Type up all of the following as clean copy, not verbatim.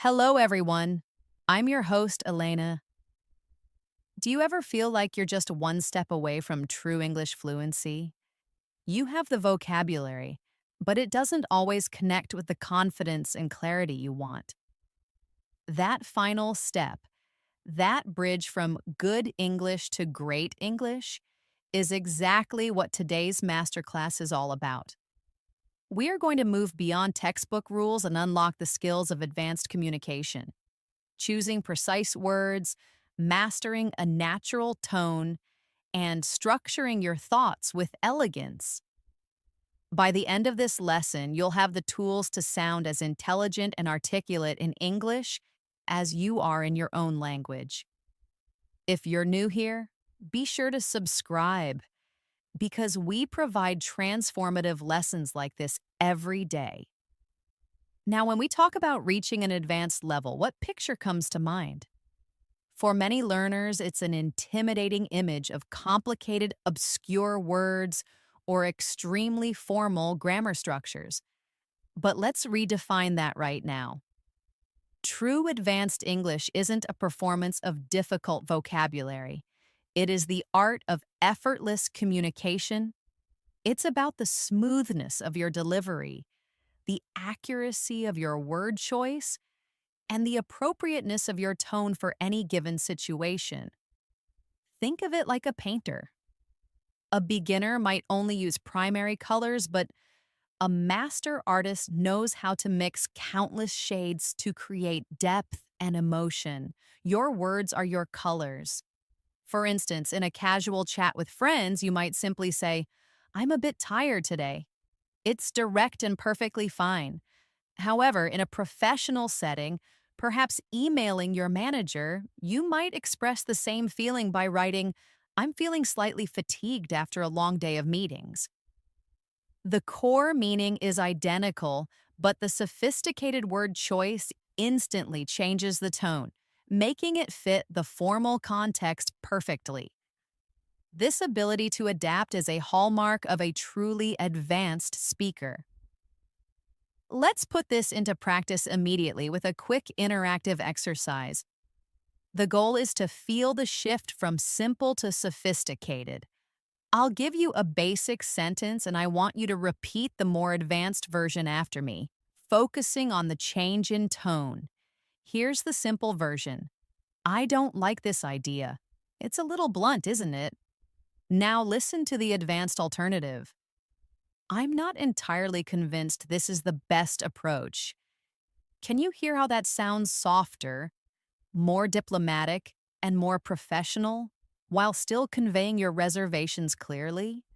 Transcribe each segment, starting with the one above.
Hello, everyone. I'm your host, Elena. Do you ever feel like you're just one step away from true English fluency? You have the vocabulary, but it doesn't always connect with the confidence and clarity you want. That final step, that bridge from good English to great English, is exactly what today's masterclass is all about. We are going to move beyond textbook rules and unlock the skills of advanced communication. Choosing precise words, mastering a natural tone, and structuring your thoughts with elegance. By the end of this lesson, you'll have the tools to sound as intelligent and articulate in English as you are in your own language. If you're new here, be sure to subscribe because we provide transformative lessons like this every day. Now, when we talk about reaching an advanced level, what picture comes to mind? For many learners, it's an intimidating image of complicated, obscure words or extremely formal grammar structures. But let's redefine that right now. True advanced English isn't a performance of difficult vocabulary. It is the art of effortless communication. It's about the smoothness of your delivery, the accuracy of your word choice, and the appropriateness of your tone for any given situation. Think of it like a painter. A beginner might only use primary colors, but a master artist knows how to mix countless shades to create depth and emotion. Your words are your colors. For instance, in a casual chat with friends, you might simply say, "I'm a bit tired today." It's direct and perfectly fine. However, in a professional setting, perhaps emailing your manager, you might express the same feeling by writing, "I'm feeling slightly fatigued after a long day of meetings." The core meaning is identical, but the sophisticated word choice instantly changes the tone, making it fit the formal context perfectly. This ability to adapt is a hallmark of a truly advanced speaker. Let's put this into practice immediately with a quick interactive exercise. The goal is to feel the shift from simple to sophisticated. I'll give you a basic sentence and I want you to repeat the more advanced version after me, focusing on the change in tone. Here's the simple version. "I don't like this idea. It's a little blunt, isn't it?" Now listen to the advanced alternative. "I'm not entirely convinced this is the best approach." Can you hear how that sounds softer, more diplomatic, and more professional, while still conveying your reservations clearly?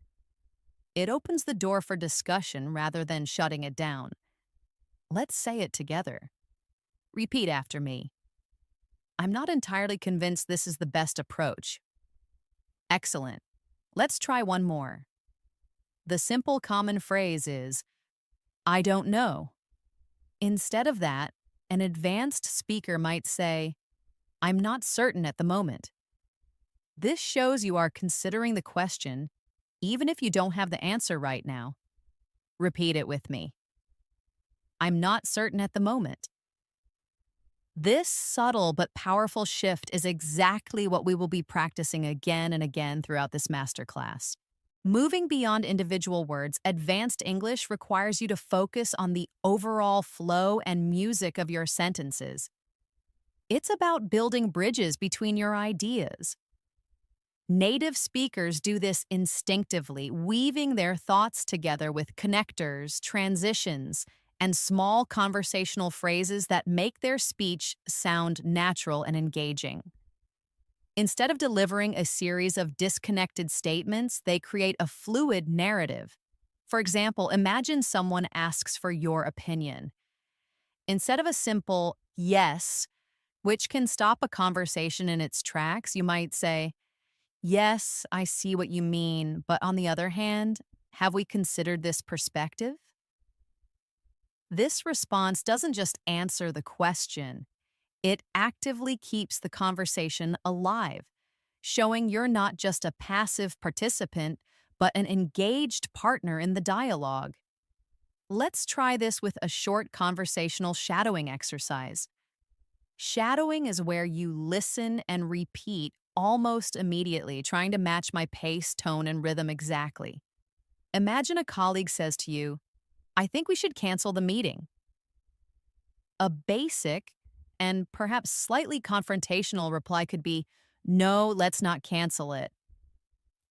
It opens the door for discussion rather than shutting it down. Let's say it together. Repeat after me. "I'm not entirely convinced this is the best approach." Excellent. Let's try one more. The simple common phrase is, "I don't know." Instead of that, an advanced speaker might say, "I'm not certain at the moment." This shows you are considering the question, even if you don't have the answer right now. Repeat it with me. "I'm not certain at the moment." This subtle but powerful shift is exactly what we will be practicing again and again throughout this masterclass. Moving beyond individual words, advanced English requires you to focus on the overall flow and music of your sentences. It's about building bridges between your ideas. Native speakers do this instinctively, weaving their thoughts together with connectors, transitions, and small conversational phrases that make their speech sound natural and engaging. Instead of delivering a series of disconnected statements, they create a fluid narrative. For example, imagine someone asks for your opinion. Instead of a simple yes, which can stop a conversation in its tracks, you might say, "Yes, I see what you mean, but on the other hand, have we considered this perspective?" This response doesn't just answer the question, it actively keeps the conversation alive, showing you're not just a passive participant, but an engaged partner in the dialogue. Let's try this with a short conversational shadowing exercise. Shadowing is where you listen and repeat almost immediately, trying to match my pace, tone, and rhythm exactly. Imagine a colleague says to you, I think we should cancel the meeting. A basic and perhaps slightly confrontational reply could be, no, let's not cancel it.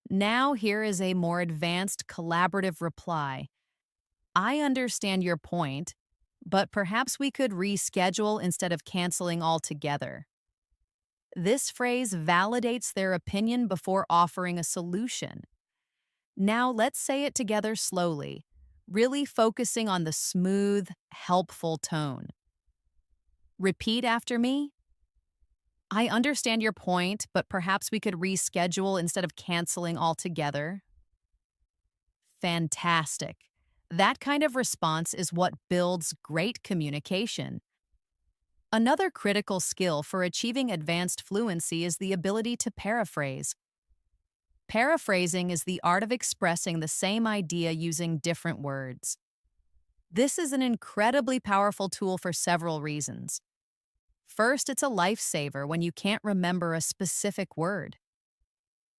Now, here is a more advanced collaborative reply. I understand your point, but perhaps we could reschedule instead of canceling altogether. This phrase validates their opinion before offering a solution. Now, let's say it together slowly, really focusing on the smooth, helpful tone. Repeat after me. I understand your point, but perhaps we could reschedule instead of canceling altogether. Fantastic. That kind of response is what builds great communication. Another critical skill for achieving advanced fluency is the ability to paraphrase. Paraphrasing is the art of expressing the same idea using different words. This is an incredibly powerful tool for several reasons. First, it's a lifesaver when you can't remember a specific word.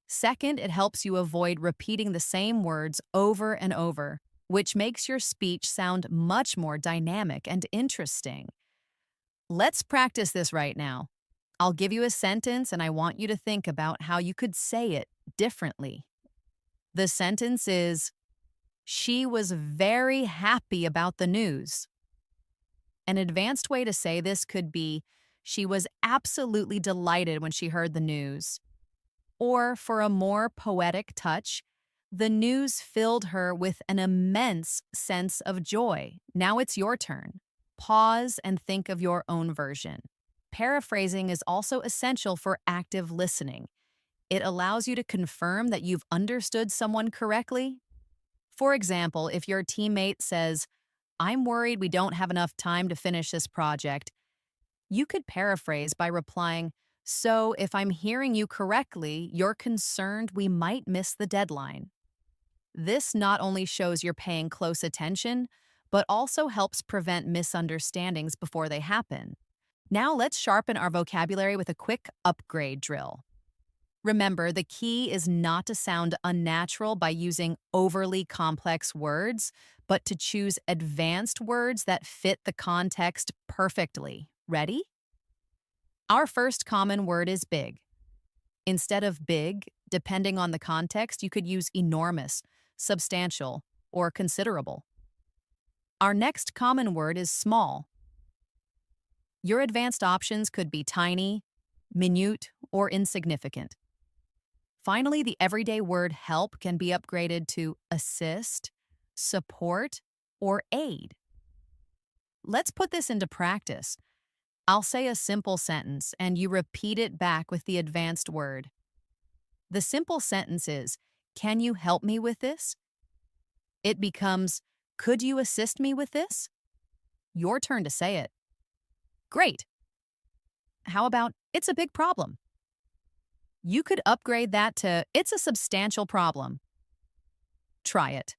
Second, it helps you avoid repeating the same words over and over, which makes your speech sound much more dynamic and interesting. Let's practice this right now. I'll give you a sentence and I want you to think about how you could say it differently. The sentence is, she was very happy about the news. An advanced way to say this could be, she was absolutely delighted when she heard the news. Or, for a more poetic touch, the news filled her with an immense sense of joy. Now it's your turn. Pause and think of your own version. Paraphrasing is also essential for active listening. It allows you to confirm that you've understood someone correctly. For example, if your teammate says, I'm worried we don't have enough time to finish this project, you could paraphrase by replying, so if I'm hearing you correctly, you're concerned we might miss the deadline. This not only shows you're paying close attention, but also helps prevent misunderstandings before they happen. Now let's sharpen our vocabulary with a quick upgrade drill. Remember, the key is not to sound unnatural by using overly complex words, but to choose advanced words that fit the context perfectly. Ready? Our first common word is big. Instead of big, depending on the context, you could use enormous, substantial, or considerable. Our next common word is small. Your advanced options could be tiny, minute, or insignificant. Finally, the everyday word help can be upgraded to assist, support, or aid. Let's put this into practice. I'll say a simple sentence and you repeat it back with the advanced word. The simple sentence is, can you help me with this? It becomes, could you assist me with this? Your turn to say it. Great. How about, it's a big problem? You could upgrade that to, it's a substantial problem. Try it.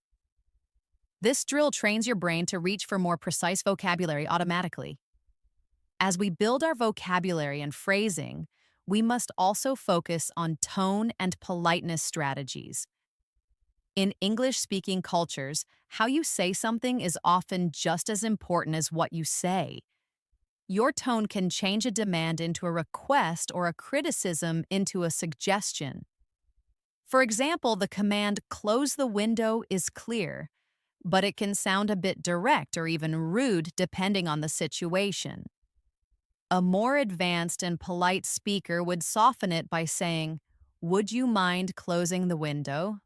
This drill trains your brain to reach for more precise vocabulary automatically. As we build our vocabulary and phrasing, we must also focus on tone and politeness strategies. In English-speaking cultures, how you say something is often just as important as what you say. Your tone can change a demand into a request or a criticism into a suggestion. For example, the command close the window is clear, but it can sound a bit direct or even rude depending on the situation. A more advanced and polite speaker would soften it by saying, would you mind closing the window?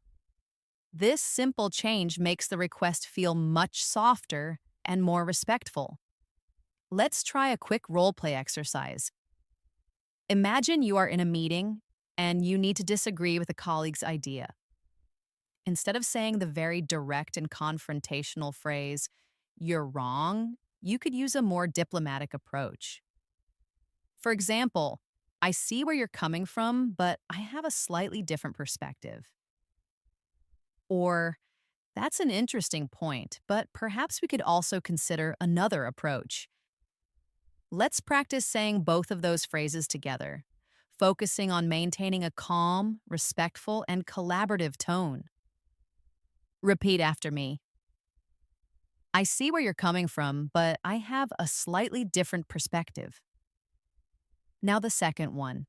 This simple change makes the request feel much softer and more respectful. Let's try a quick role-play exercise. Imagine you are in a meeting and you need to disagree with a colleague's idea. Instead of saying the very direct and confrontational phrase, you're wrong, you could use a more diplomatic approach. For example, I see where you're coming from, but I have a slightly different perspective. Or, that's an interesting point, but perhaps we could also consider another approach. Let's practice saying both of those phrases together, focusing on maintaining a calm, respectful, and collaborative tone. Repeat after me. I see where you're coming from, but I have a slightly different perspective. Now, the second one.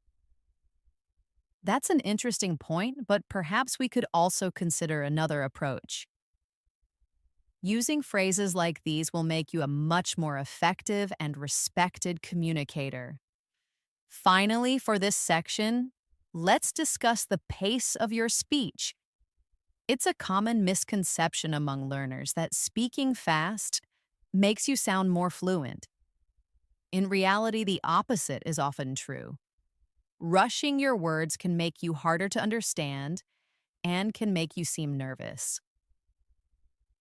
That's an interesting point, but perhaps we could also consider another approach. Using phrases like these will make you a much more effective and respected communicator. Finally, for this section, let's discuss the pace of your speech. It's a common misconception among learners that speaking fast makes you sound more fluent. In reality, the opposite is often true. Rushing your words can make you harder to understand and can make you seem nervous.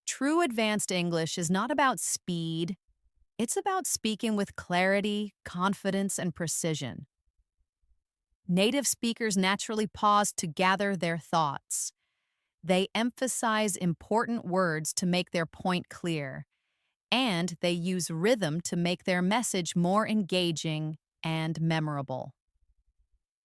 True advanced English is not about speed, it's about speaking with clarity, confidence, and precision. Native speakers naturally pause to gather their thoughts. They emphasize important words to make their point clear, and they use rhythm to make their message more engaging and memorable.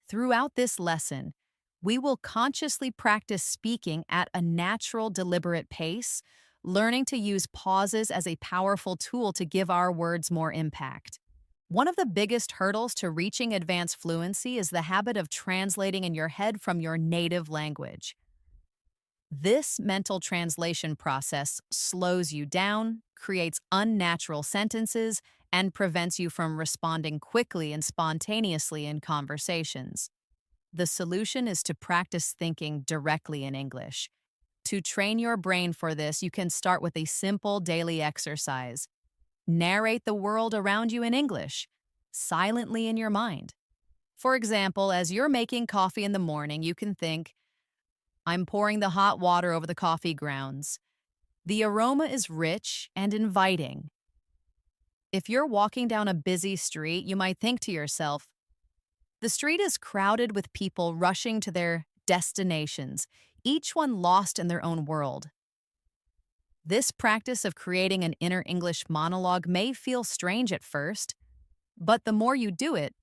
Throughout this lesson, we will consciously practice speaking at a natural, deliberate pace, learning to use pauses as a powerful tool to give our words more impact. One of the biggest hurdles to reaching advanced fluency is the habit of translating in your head from your native language. This mental translation process slows you down, creates unnatural sentences, and prevents you from responding quickly and spontaneously in conversations. The solution is to practice thinking directly in English. To train your brain for this, you can start with a simple daily exercise. Narrate the world around you in English, silently in your mind. For example, as you're making coffee in the morning, you can think, I'm pouring the hot water over the coffee grounds. The aroma is rich and inviting. If you're walking down a busy street, you might think to yourself, the street is crowded with people rushing to their destinations, each one lost in their own world. This practice of creating an inner English monologue may feel strange at first, but the more you do it,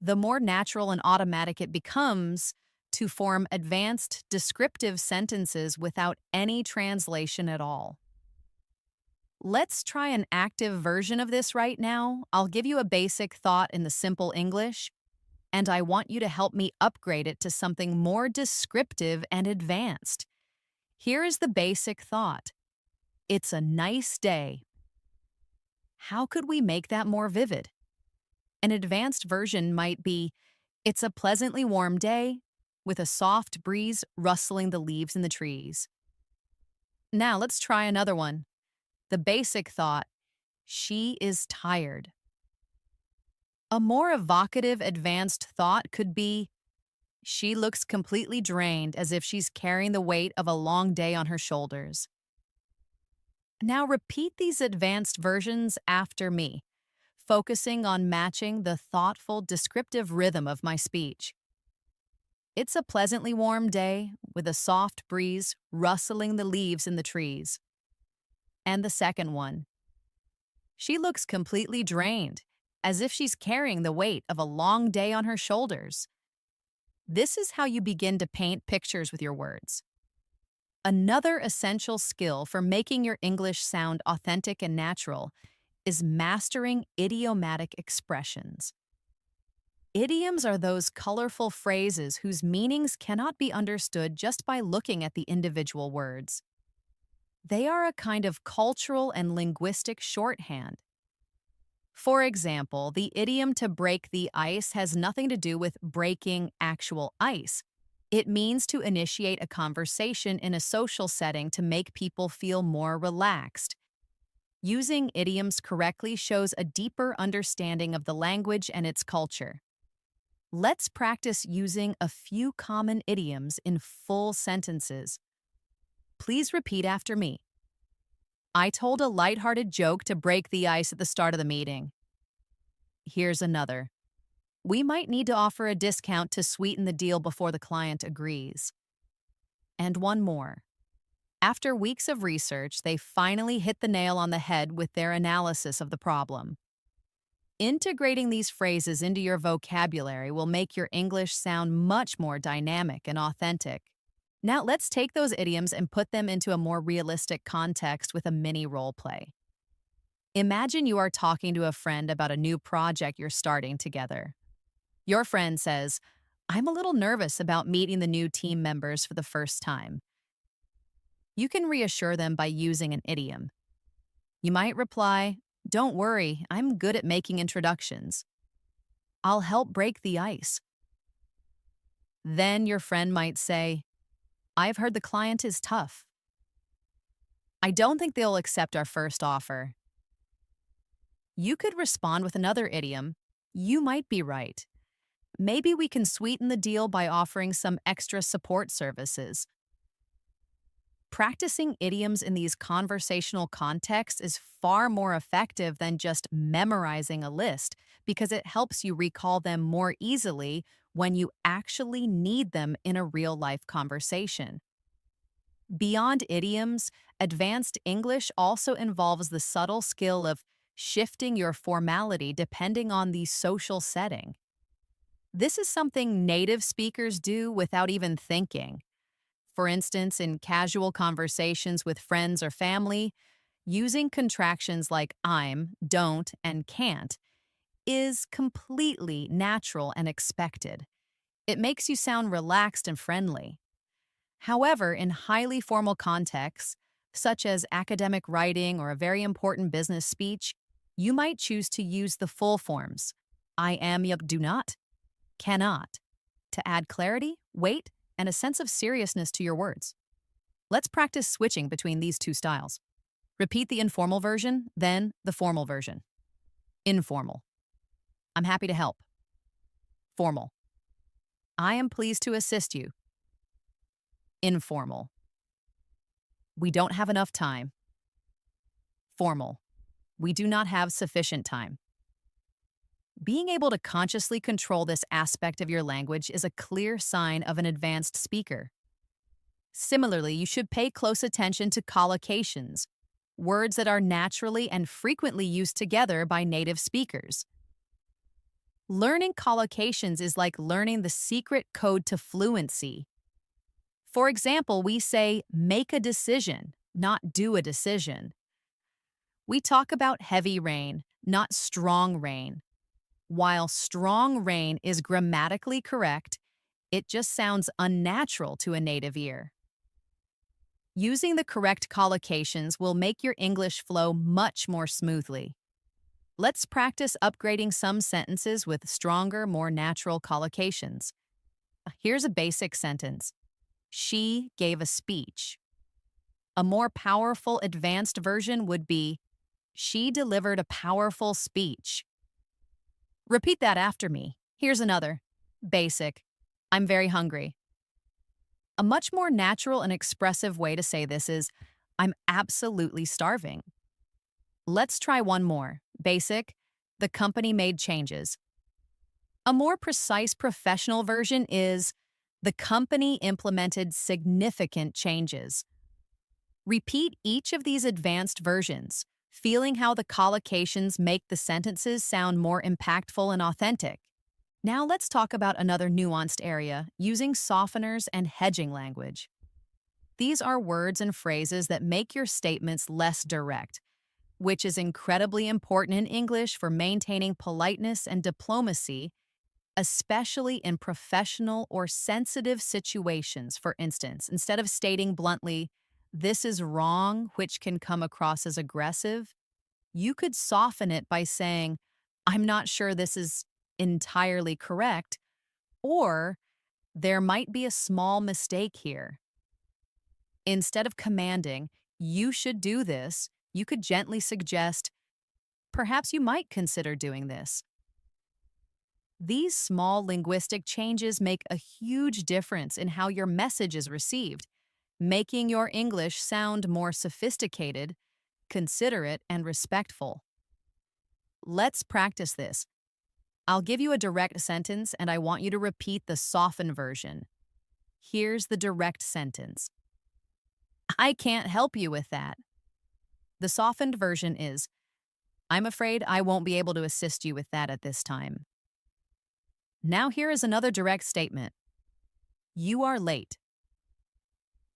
the more natural and automatic it becomes to form advanced, descriptive sentences without any translation at all. Let's try an active version of this right now. I'll give you a basic thought in the simple English, and I want you to help me upgrade it to something more descriptive and advanced. Here is the basic thought. It's a nice day. How could we make that more vivid? An advanced version might be, it's a pleasantly warm day with a soft breeze rustling the leaves in the trees. Now let's try another one. The basic thought, she is tired. A more evocative, advanced thought could be, she looks completely drained as if she's carrying the weight of a long day on her shoulders. Now repeat these advanced versions after me, focusing on matching the thoughtful, descriptive rhythm of my speech. It's a pleasantly warm day with a soft breeze rustling the leaves in the trees. And the second one. She looks completely drained, as if she's carrying the weight of a long day on her shoulders. This is how you begin to paint pictures with your words. Another essential skill for making your English sound authentic and natural is mastering idiomatic expressions. Idioms are those colorful phrases whose meanings cannot be understood just by looking at the individual words. They are a kind of cultural and linguistic shorthand. For example, the idiom to break the ice has nothing to do with breaking actual ice. It means to initiate a conversation in a social setting to make people feel more relaxed. Using idioms correctly shows a deeper understanding of the language and its culture. Let's practice using a few common idioms in full sentences. Please repeat after me. I told a lighthearted joke to break the ice at the start of the meeting. Here's another. We might need to offer a discount to sweeten the deal before the client agrees. And one more. After weeks of research, they finally hit the nail on the head with their analysis of the problem. Integrating these phrases into your vocabulary will make your English sound much more dynamic and authentic. Now, let's take those idioms and put them into a more realistic context with a mini role play. Imagine you are talking to a friend about a new project you're starting together. Your friend says, "I'm a little nervous about meeting the new team members for the first time." You can reassure them by using an idiom. You might reply, "Don't worry, I'm good at making introductions. I'll help break the ice." Then your friend might say, "I've heard the client is tough. I don't think they'll accept our first offer." You could respond with another idiom. "You might be right. Maybe we can sweeten the deal by offering some extra support services." Practicing idioms in these conversational contexts is far more effective than just memorizing a list because it helps you recall them more easily when you actually need them in a real life conversation. Beyond idioms, advanced English also involves the subtle skill of shifting your formality depending on the social setting. This is something native speakers do without even thinking. For instance, in casual conversations with friends or family, using contractions like I'm, don't, and can't is completely natural and expected. It makes you sound relaxed and friendly. However, in highly formal contexts, such as academic writing or a very important business speech, you might choose to use the full forms I am, you do not, cannot, to add clarity, weight, and a sense of seriousness to your words. Let's practice switching between these two styles. Repeat the informal version, then the formal version. Informal. I'm happy to help. Formal. I am pleased to assist you. Informal. We don't have enough time. Formal. We do not have sufficient time. Being able to consciously control this aspect of your language is a clear sign of an advanced speaker. Similarly, you should pay close attention to collocations, words that are naturally and frequently used together by native speakers. Learning collocations is like learning the secret code to fluency. For example, we say make a decision, not do a decision. We talk about heavy rain, not strong rain. While strong rain is grammatically correct, it just sounds unnatural to a native ear. Using the correct collocations will make your English flow much more smoothly. Let's practice upgrading some sentences with stronger, more natural collocations. Here's a basic sentence. She gave a speech. A more powerful, advanced version would be, she delivered a powerful speech. Repeat that after me. Here's another. Basic. I'm very hungry. A much more natural and expressive way to say this is, I'm absolutely starving. Let's try one more. Basic. The company made changes. A more precise professional version is, the company implemented significant changes. Repeat each of these advanced versions, feeling how the collocations make the sentences sound more impactful and authentic. Now let's talk about another nuanced area, using softeners and hedging language. These are words and phrases that make your statements less direct, which is incredibly important in English for maintaining politeness and diplomacy, especially in professional or sensitive situations. For instance, instead of stating bluntly, "This is wrong," which can come across as aggressive, you could soften it by saying, "I'm not sure this is entirely correct," or "There might be a small mistake here." Instead of commanding, "You should do this," you could gently suggest, "Perhaps you might consider doing this." These small linguistic changes make a huge difference in how your message is received, making your English sound more sophisticated, considerate, and respectful. Let's practice this. I'll give you a direct sentence and I want you to repeat the softened version. Here's the direct sentence. I can't help you with that. The softened version is, I'm afraid I won't be able to assist you with that at this time. Now, here is another direct statement. You are late.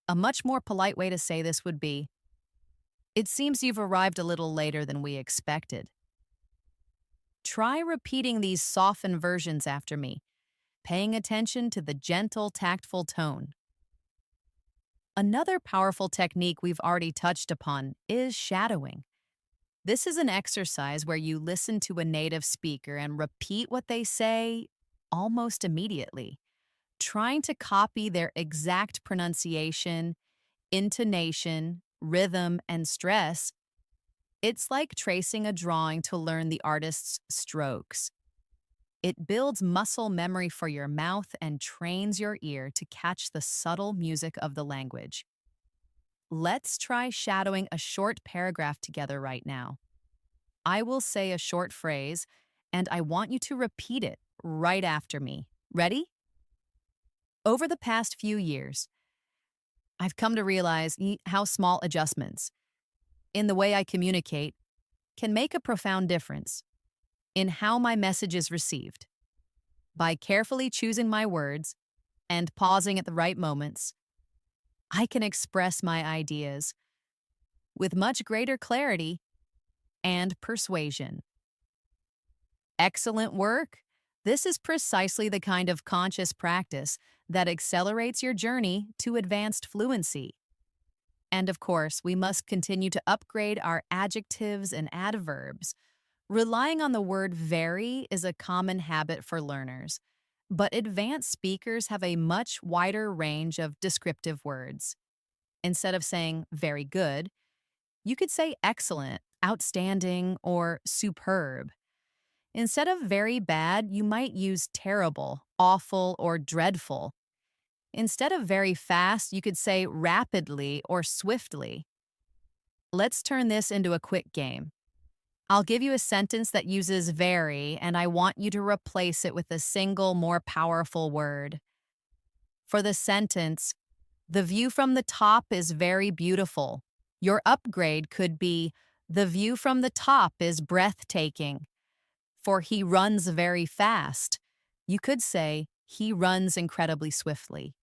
A much more polite way to say this would be, it seems you've arrived a little later than we expected. Try repeating these softened versions after me, paying attention to the gentle, tactful tone. Another powerful technique we've already touched upon is shadowing. This is an exercise where you listen to a native speaker and repeat what they say almost immediately, trying to copy their exact pronunciation, intonation, rhythm, and stress. It's like tracing a drawing to learn the artist's strokes. It builds muscle memory for your mouth and trains your ear to catch the subtle music of the language. Let's try shadowing a short paragraph together right now. I will say a short phrase, and I want you to repeat it right after me. Ready? Over the past few years, I've come to realize how small adjustments in the way I communicate can make a profound difference in how my message is received. By carefully choosing my words and pausing at the right moments, I can express my ideas with much greater clarity and persuasion. Excellent work! This is precisely the kind of conscious practice that accelerates your journey to advanced fluency. And of course, we must continue to upgrade our adjectives and adverbs. Relying on the word very is a common habit for learners, but advanced speakers have a much wider range of descriptive words. Instead of saying very good, you could say excellent, outstanding, or superb. Instead of very bad, you might use terrible, awful, or dreadful. Instead of very fast, you could say rapidly or swiftly. Let's turn this into a quick game. I'll give you a sentence that uses very, and I want you to replace it with a single, more powerful word. For the sentence, the view from the top is very beautiful. Your upgrade could be, the view from the top is breathtaking. For he runs very fast, you could say, he runs incredibly swiftly.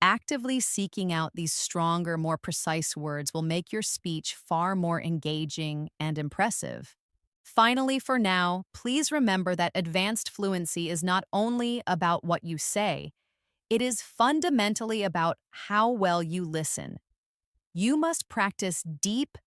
Actively seeking out these stronger, more precise words will make your speech far more engaging and impressive. Finally, for now, please remember that advanced fluency is not only about what you say, it is fundamentally about how well you listen. You must practice deep,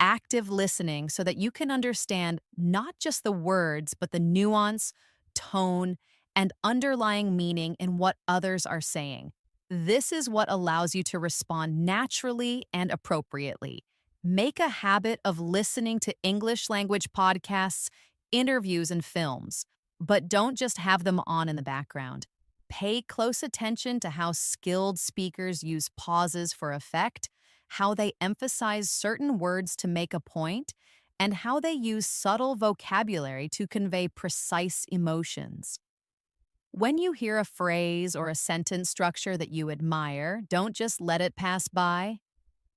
active listening so that you can understand not just the words, but the nuance, tone, and underlying meaning in what others are saying. This is what allows you to respond naturally and appropriately. Make a habit of listening to English language podcasts, interviews, and films, but don't just have them on in the background. Pay close attention to how skilled speakers use pauses for effect, how they emphasize certain words to make a point, and how they use subtle vocabulary to convey precise emotions. When you hear a phrase or a sentence structure that you admire, don't just let it pass by.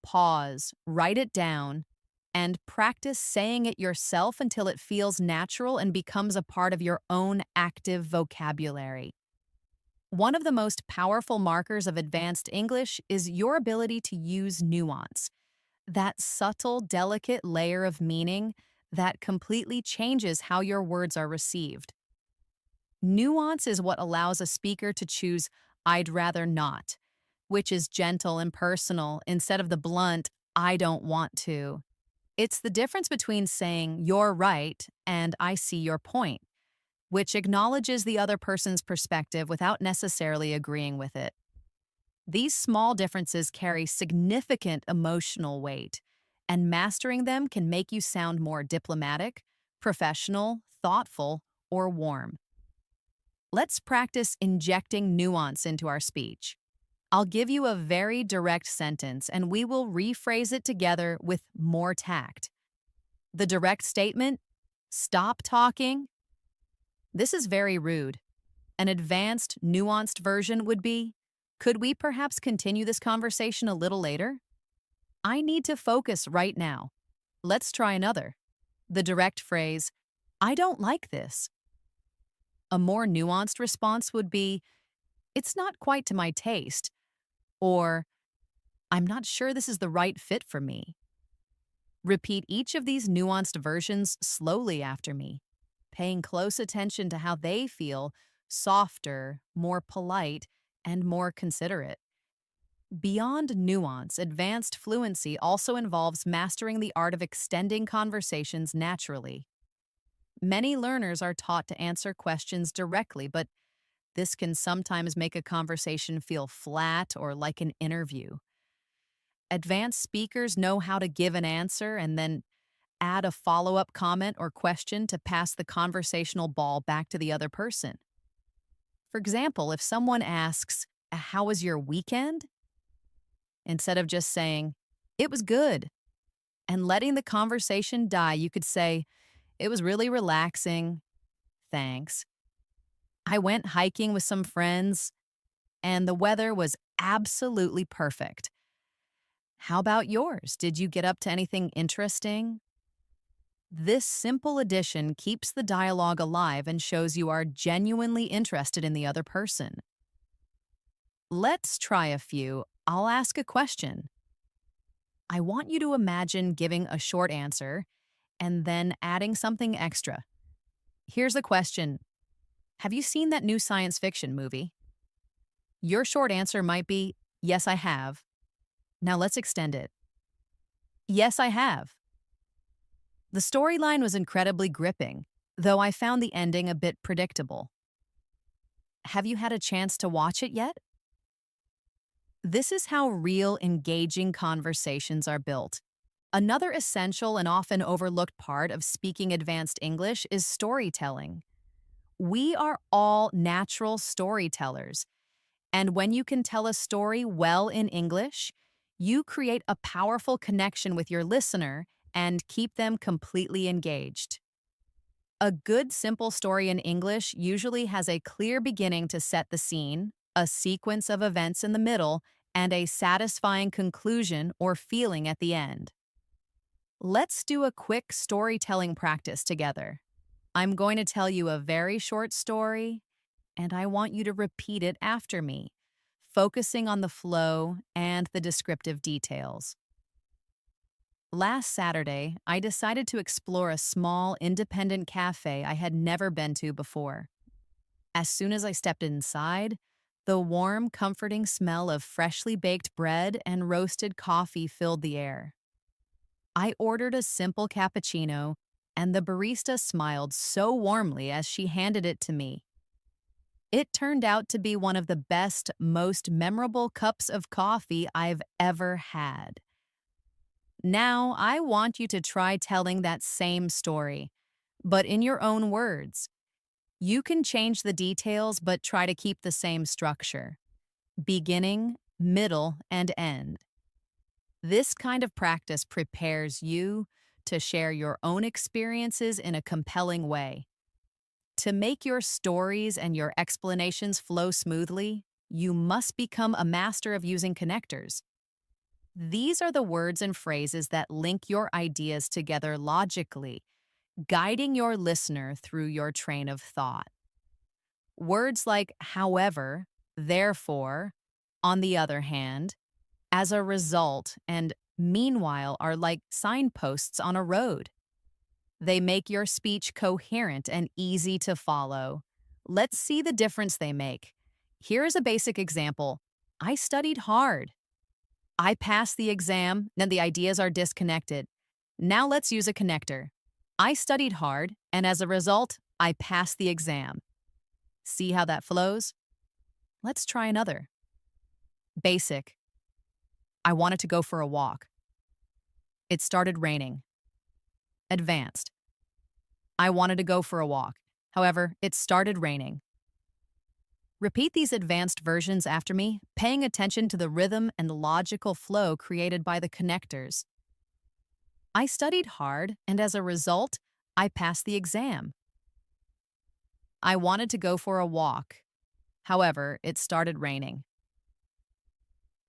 Pause, write it down, and practice saying it yourself until it feels natural and becomes a part of your own active vocabulary. One of the most powerful markers of advanced English is your ability to use nuance, that subtle, delicate layer of meaning that completely changes how your words are received. Nuance is what allows a speaker to choose I'd rather not, which is gentle and personal instead of the blunt I don't want to. It's the difference between saying you're right and I see your point, which acknowledges the other person's perspective without necessarily agreeing with it. These small differences carry significant emotional weight, and mastering them can make you sound more diplomatic, professional, thoughtful, or warm. Let's practice injecting nuance into our speech. I'll give you a very direct sentence, and we will rephrase it together with more tact. The direct statement, stop talking. This is very rude. An advanced, nuanced version would be, could we perhaps continue this conversation a little later? I need to focus right now. Let's try another. The direct phrase, I don't like this. A more nuanced response would be, it's not quite to my taste, or I'm not sure this is the right fit for me. Repeat each of these nuanced versions slowly after me, paying close attention to how they feel softer, more polite, and more considerate. Beyond nuance, advanced fluency also involves mastering the art of extending conversations naturally. Many learners are taught to answer questions directly, but this can sometimes make a conversation feel flat or like an interview. Advanced speakers know how to give an answer and then add a follow up comment or question to pass the conversational ball back to the other person. For example, if someone asks, how was your weekend? Instead of just saying, it was good, and letting the conversation die, you could say, it was really relaxing. Thanks. I went hiking with some friends, and the weather was absolutely perfect. How about yours? Did you get up to anything interesting? This simple addition keeps the dialogue alive and shows you are genuinely interested in the other person. Let's try a few. I'll ask a question. I want you to imagine giving a short answer and then adding something extra. Here's the question. Have you seen that new science fiction movie? Your short answer might be, yes, I have. Now let's extend it. Yes, I have. The storyline was incredibly gripping, though I found the ending a bit predictable. Have you had a chance to watch it yet? This is how real, engaging conversations are built. Another essential and often overlooked part of speaking advanced English is storytelling. We are all natural storytellers, and when you can tell a story well in English, you create a powerful connection with your listener and keep them completely engaged. A good, simple story in English usually has a clear beginning to set the scene, a sequence of events in the middle, and a satisfying conclusion or feeling at the end. Let's do a quick storytelling practice together. I'm going to tell you a very short story, and I want you to repeat it after me, focusing on the flow and the descriptive details. Last Saturday, I decided to explore a small, independent cafe I had never been to before. As soon as I stepped inside, the warm, comforting smell of freshly baked bread and roasted coffee filled the air. I ordered a simple cappuccino, and the barista smiled so warmly as she handed it to me. It turned out to be one of the best, most memorable cups of coffee I've ever had. Now, I want you to try telling that same story, but in your own words. You can change the details, but try to keep the same structure: beginning, middle, and end. This kind of practice prepares you to share your own experiences in a compelling way. To make your stories and your explanations flow smoothly, you must become a master of using connectors. These are the words and phrases that link your ideas together logically, guiding your listener through your train of thought. Words like however, therefore, on the other hand, as a result, and meanwhile are like signposts on a road. They make your speech coherent and easy to follow. Let's see the difference they make. Here is a basic example. I studied hard. I passed the exam, then the ideas are disconnected. Now let's use a connector. I studied hard, and as a result, I passed the exam. See how that flows? Let's try another. Basic. I wanted to go for a walk. It started raining. Advanced. I wanted to go for a walk. However, it started raining. Repeat these advanced versions after me, paying attention to the rhythm and logical flow created by the connectors. I studied hard, and as a result, I passed the exam. I wanted to go for a walk. However, it started raining.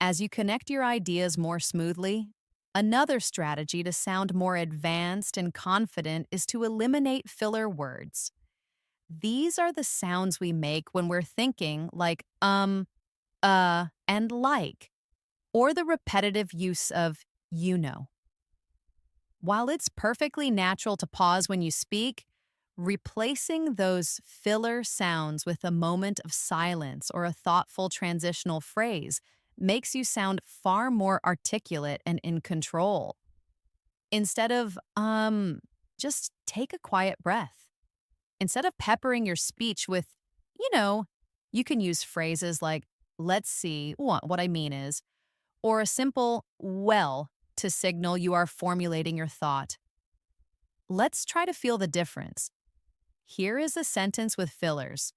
As you connect your ideas more smoothly, Another strategy to sound more advanced and confident is to eliminate filler words. These are the sounds we make when we're thinking, like and like, or the repetitive use of you know. While it's perfectly natural to pause when you speak, replacing those filler sounds with a moment of silence or a thoughtful transitional phrase makes you sound far more articulate and in control. Instead of, just take a quiet breath. Instead of peppering your speech with, you know, you can use phrases like, let's see, what I mean is, or a simple, well, to signal you are formulating your thought. Let's try to feel the difference. Here is a sentence with fillers.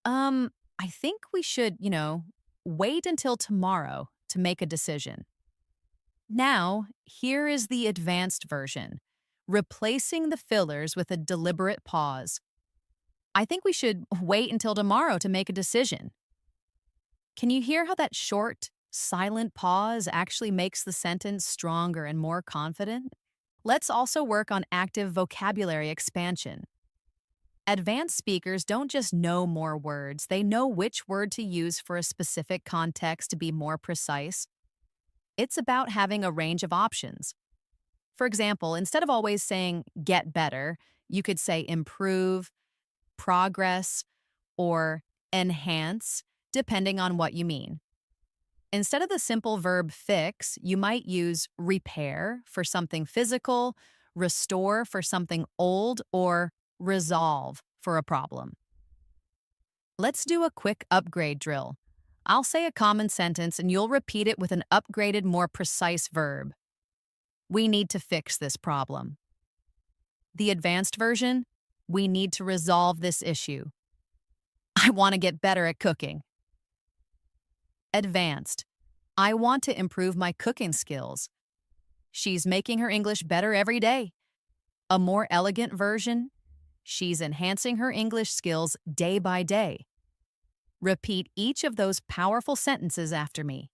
I think we should, wait until tomorrow to make a decision. Now, here is the advanced version, replacing the fillers with a deliberate pause. I think we should wait until tomorrow to make a decision. Can you hear how that short, silent pause actually makes the sentence stronger and more confident? Let's also work on active vocabulary expansion. Advanced speakers don't just know more words, they know which word to use for a specific context to be more precise. It's about having a range of options. For example, instead of always saying get better, you could say improve, progress, or enhance, depending on what you mean. Instead of the simple verb fix, you might use repair for something physical, restore for something old, or resolve for a problem. Let's do a quick upgrade drill. I'll say a common sentence and you'll repeat it with an upgraded, more precise verb. We need to fix this problem. The advanced version, we need to resolve this issue. I want to get better at cooking. Advanced, I want to improve my cooking skills. She's making her English better every day. A more elegant version, she's enhancing her English skills day by day. Repeat each of those powerful sentences after me.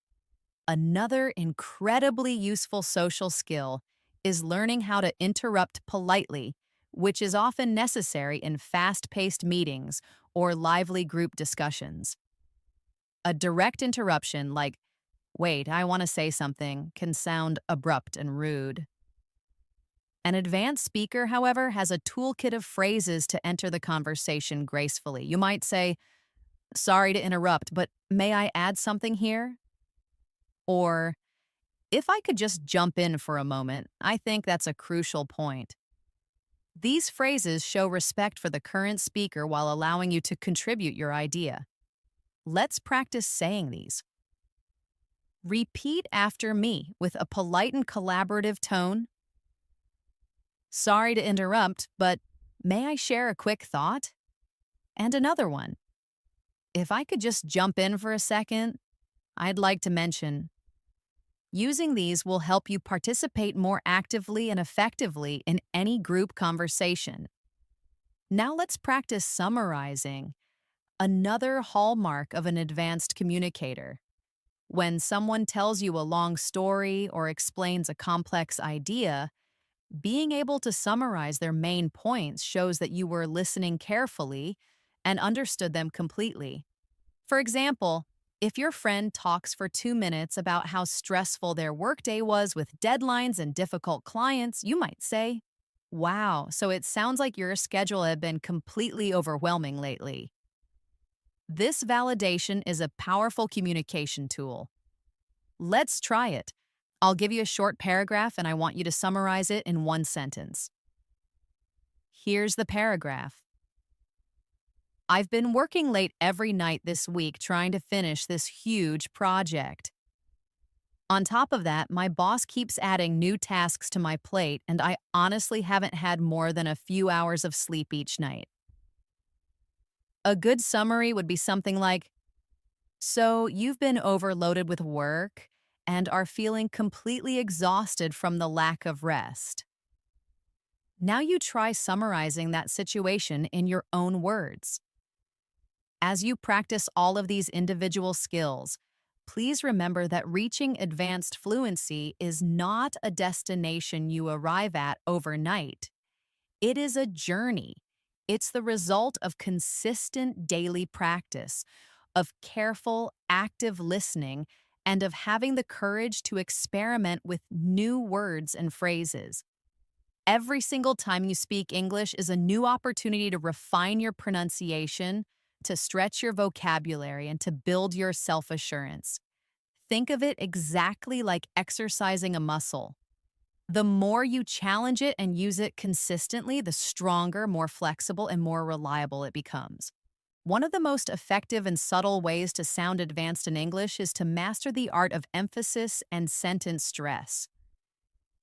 Another incredibly useful social skill is learning how to interrupt politely, which is often necessary in fast-paced meetings or lively group discussions. A direct interruption like, wait, I want to say something, can sound abrupt and rude. An advanced speaker, however, has a toolkit of phrases to enter the conversation gracefully. You might say, sorry to interrupt, but may I add something here? Or, if I could just jump in for a moment, I think that's a crucial point. These phrases show respect for the current speaker while allowing you to contribute your idea. Let's practice saying these. Repeat after me with a polite and collaborative tone. Sorry to interrupt, but may I share a quick thought? And another one. If I could just jump in for a second, I'd like to mention. Using these will help you participate more actively and effectively in any group conversation. Now let's practice summarizing, another hallmark of an advanced communicator. When someone tells you a long story or explains a complex idea, being able to summarize their main points shows that you were listening carefully and understood them completely. For example, if your friend talks for 2 minutes about how stressful their workday was with deadlines and difficult clients, you might say, wow, so it sounds like your schedule had been completely overwhelming lately. This validation is a powerful communication tool. Let's try it. I'll give you a short paragraph and I want you to summarize it in one sentence. Here's the paragraph. I've been working late every night this week trying to finish this huge project. On top of that, my boss keeps adding new tasks to my plate, and I honestly haven't had more than a few hours of sleep each night. A good summary would be something like, so you've been overloaded with work and are feeling completely exhausted from the lack of rest. Now you try summarizing that situation in your own words. As you practice all of these individual skills, Please remember that reaching advanced fluency is not a destination you arrive at overnight. It is a journey. It's the result of consistent daily practice, of careful, active listening, and of having the courage to experiment with new words and phrases. Every single time you speak English is a new opportunity to refine your pronunciation, to stretch your vocabulary, and to build your self assurance. Think of it exactly like exercising a muscle. The more you challenge it and use it consistently, the stronger, more flexible, and more reliable it becomes. One of the most effective and subtle ways to sound advanced in English is to master the art of emphasis and sentence stress.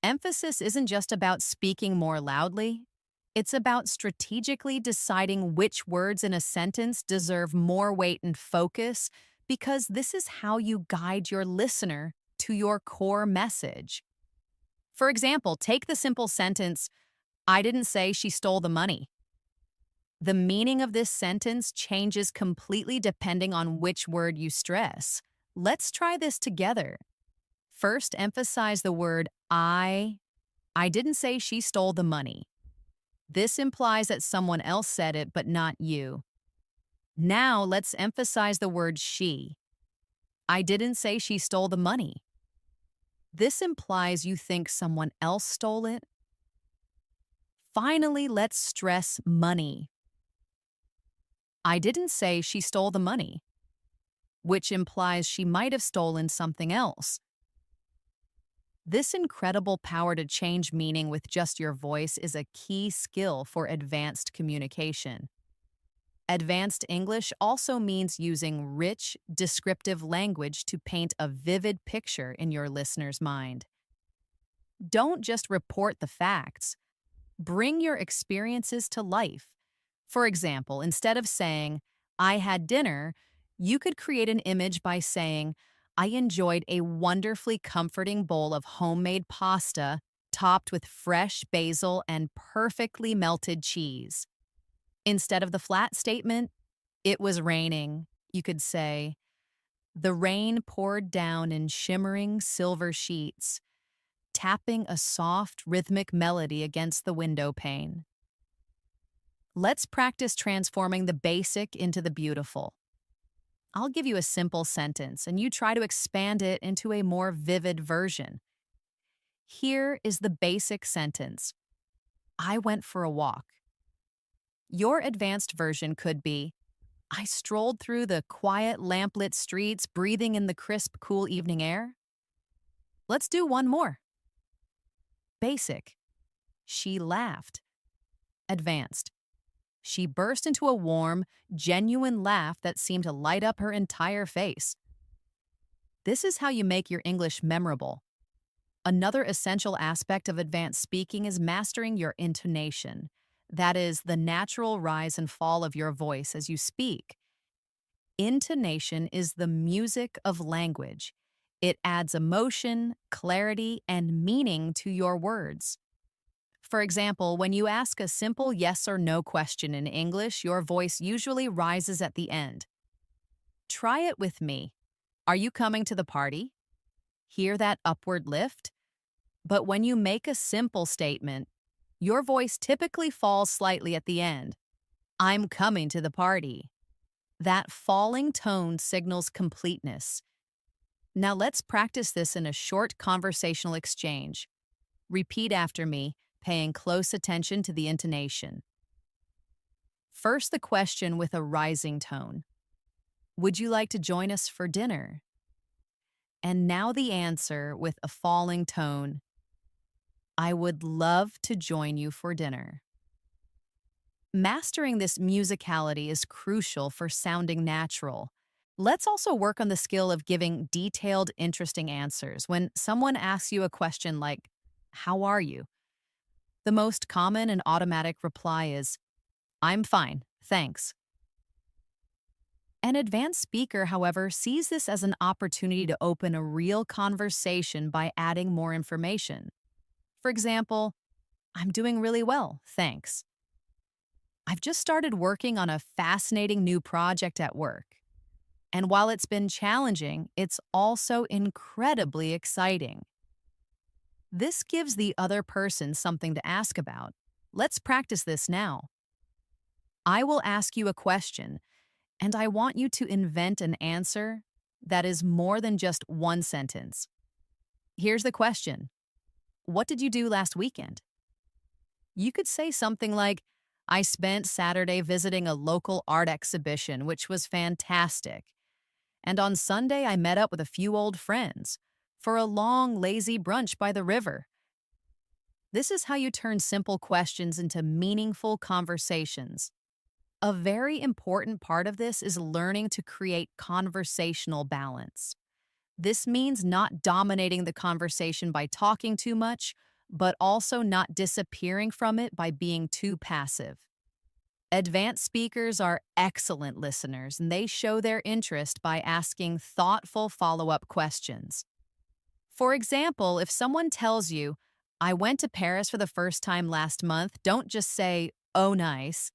Emphasis isn't just about speaking more loudly, it's about strategically deciding which words in a sentence deserve more weight and focus, because this is how you guide your listener to your core message. For example, take the simple sentence, I didn't say she stole the money. The meaning of this sentence changes completely depending on which word you stress. Let's try this together. First, emphasize the word I. I didn't say she stole the money. This implies that someone else said it, but not you. Now, let's emphasize the word she. I didn't say she stole the money. This implies you think someone else stole it. Finally, let's stress money. I didn't say she stole the money, which implies she might have stolen something else. This incredible power to change meaning with just your voice is a key skill for advanced communication. Advanced English also means using rich, descriptive language to paint a vivid picture in your listener's mind. Don't just report the facts. Bring your experiences to life. For example, instead of saying, I had dinner, you could create an image by saying, I enjoyed a wonderfully comforting bowl of homemade pasta topped with fresh basil and perfectly melted cheese. Instead of the flat statement, it was raining, you could say, the rain poured down in shimmering silver sheets, tapping a soft, rhythmic melody against the window pane. Let's practice transforming the basic into the beautiful. I'll give you a simple sentence, and you try to expand it into a more vivid version. Here is the basic sentence. I went for a walk. Your advanced version could be, I strolled through the quiet, lamplit streets, breathing in the crisp, cool evening air. Let's do one more. Basic. She laughed. Advanced. She burst into a warm, genuine laugh that seemed to light up her entire face. This is how you make your English memorable. Another essential aspect of advanced speaking is mastering your intonation. That is, the natural rise and fall of your voice as you speak. Intonation is the music of language. It adds emotion, clarity, and meaning to your words. For example, when you ask a simple yes or no question in English, your voice usually rises at the end. Try it with me. Are you coming to the party? Hear that upward lift? But when you make a simple statement, your voice typically falls slightly at the end. I'm coming to the party. That falling tone signals completeness. Now let's practice this in a short conversational exchange. Repeat after me, paying close attention to the intonation. First, the question with a rising tone. Would you like to join us for dinner? And now the answer with a falling tone. I would love to join you for dinner. Mastering this musicality is crucial for sounding natural. Let's also work on the skill of giving detailed, interesting answers. When someone asks you a question like, how are you? The most common and automatic reply is, I'm fine, thanks. An advanced speaker, however, sees this as an opportunity to open a real conversation by adding more information. For example, I'm doing really well, thanks. I've just started working on a fascinating new project at work. And while it's been challenging, it's also incredibly exciting. This gives the other person something to ask about. Let's practice this now. I will ask you a question, and I want you to invent an answer that is more than just one sentence. Here's the question: what did you do last weekend? You could say something like, I spent Saturday visiting a local art exhibition, which was fantastic. And on Sunday, I met up with a few old friends for a long, lazy brunch by the river. This is how you turn simple questions into meaningful conversations. A very important part of this is learning to create conversational balance. This means not dominating the conversation by talking too much, but also not disappearing from it by being too passive. Advanced speakers are excellent listeners, and they show their interest by asking thoughtful follow-up questions. For example, if someone tells you, I went to Paris for the first time last month, don't just say, oh, nice.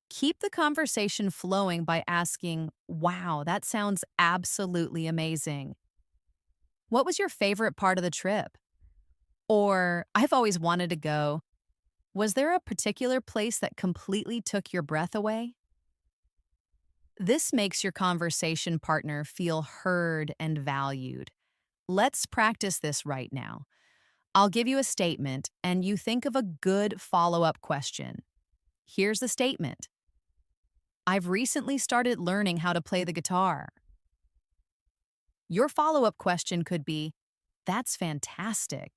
Keep the conversation flowing by asking, wow, that sounds absolutely amazing. What was your favorite part of the trip? Or, I've always wanted to go. Was there a particular place that completely took your breath away? This makes your conversation partner feel heard and valued. Let's practice this right now. I'll give you a statement, and you think of a good follow-up question. Here's the statement. I've recently started learning how to play the guitar. Your follow-up question could be, that's fantastic.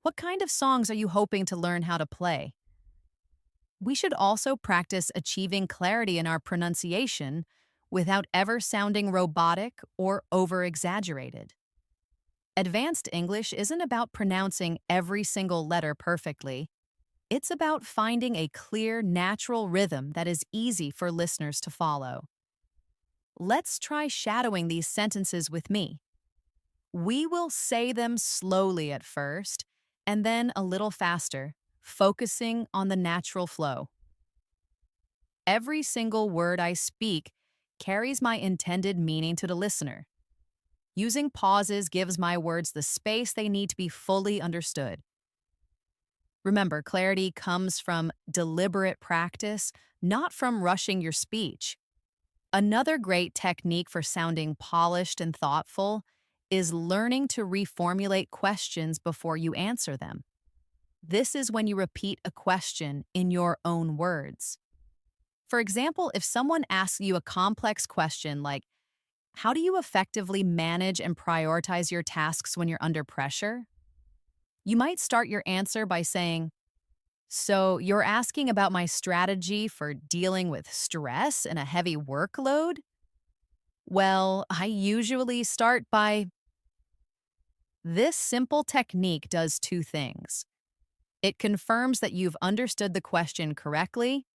What kind of songs are you hoping to learn how to play? We should also practice achieving clarity in our pronunciation without ever sounding robotic or over-exaggerated. Advanced English isn't about pronouncing every single letter perfectly. It's about finding a clear, natural rhythm that is easy for listeners to follow. Let's try shadowing these sentences with me. We will say them slowly at first, and then a little faster, focusing on the natural flow. Every single word I speak carries my intended meaning to the listener. Using pauses gives my words the space they need to be fully understood. Remember, clarity comes from deliberate practice, not from rushing your speech. Another great technique for sounding polished and thoughtful is learning to reformulate questions before you answer them. This is when you repeat a question in your own words. For example, if someone asks you a complex question like, how do you effectively manage and prioritize your tasks when you're under pressure? You might start your answer by saying, so you're asking about my strategy for dealing with stress and a heavy workload? Well, I usually start by. This simple technique does two things. It confirms that you've understood the question correctly,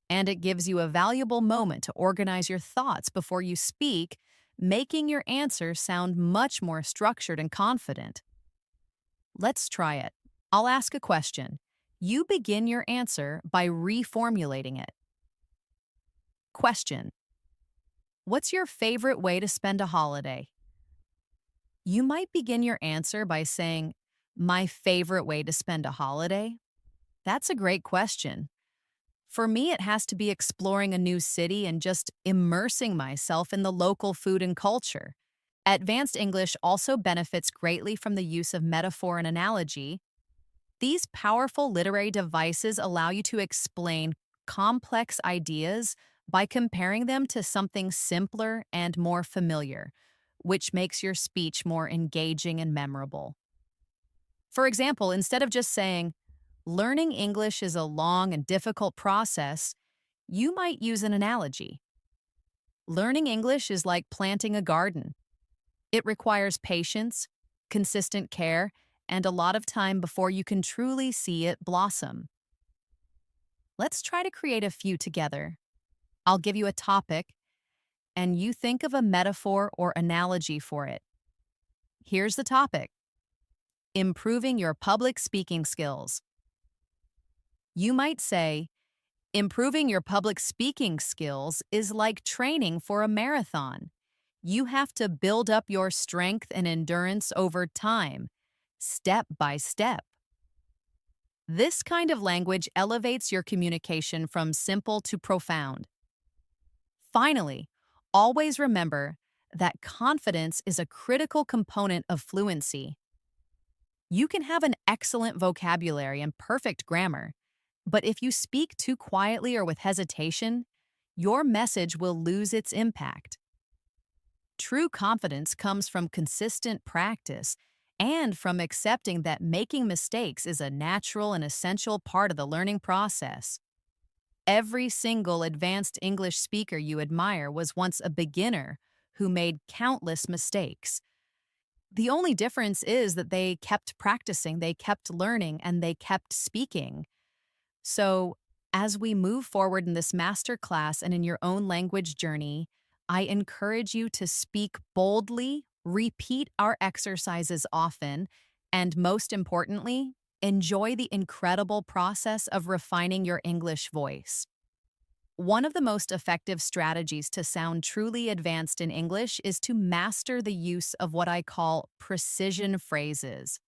and it gives you a valuable moment to organize your thoughts before you speak, making your answer sound much more structured and confident. Let's try it. I'll ask a question. You begin your answer by reformulating it. Question. What's your favorite way to spend a holiday? You might begin your answer by saying, my favorite way to spend a holiday? That's a great question. For me, it has to be exploring a new city and just immersing myself in the local food and culture. Advanced English also benefits greatly from the use of metaphor and analogy. These powerful literary devices allow you to explain complex ideas by comparing them to something simpler and more familiar, which makes your speech more engaging and memorable. For example, instead of just saying, learning English is a long and difficult process, you might use an analogy. Learning English is like planting a garden. It requires patience, consistent care, and a lot of time before you can truly see it blossom. Let's try to create a few together. I'll give you a topic, and you think of a metaphor or analogy for it. Here's the topic: improving your public speaking skills. You might say, Improving your public speaking skills is like training for a marathon. You have to build up your strength and endurance over time, step by step. This kind of language elevates your communication from simple to profound. Finally, always remember that confidence is a critical component of fluency. You can have an excellent vocabulary and perfect grammar, but if you speak too quietly or with hesitation, your message will lose its impact. True confidence comes from consistent practice and from accepting that making mistakes is a natural and essential part of the learning process. Every single advanced English speaker you admire was once a beginner who made countless mistakes. The only difference is that they kept practicing, they kept learning, and they kept speaking. So, as we move forward in this master class and in your own language journey, I encourage you to speak boldly, repeat our exercises often, and most importantly, enjoy the incredible process of refining your English voice. One of the most effective strategies to sound truly advanced in English is to master the use of what I call precision phrases.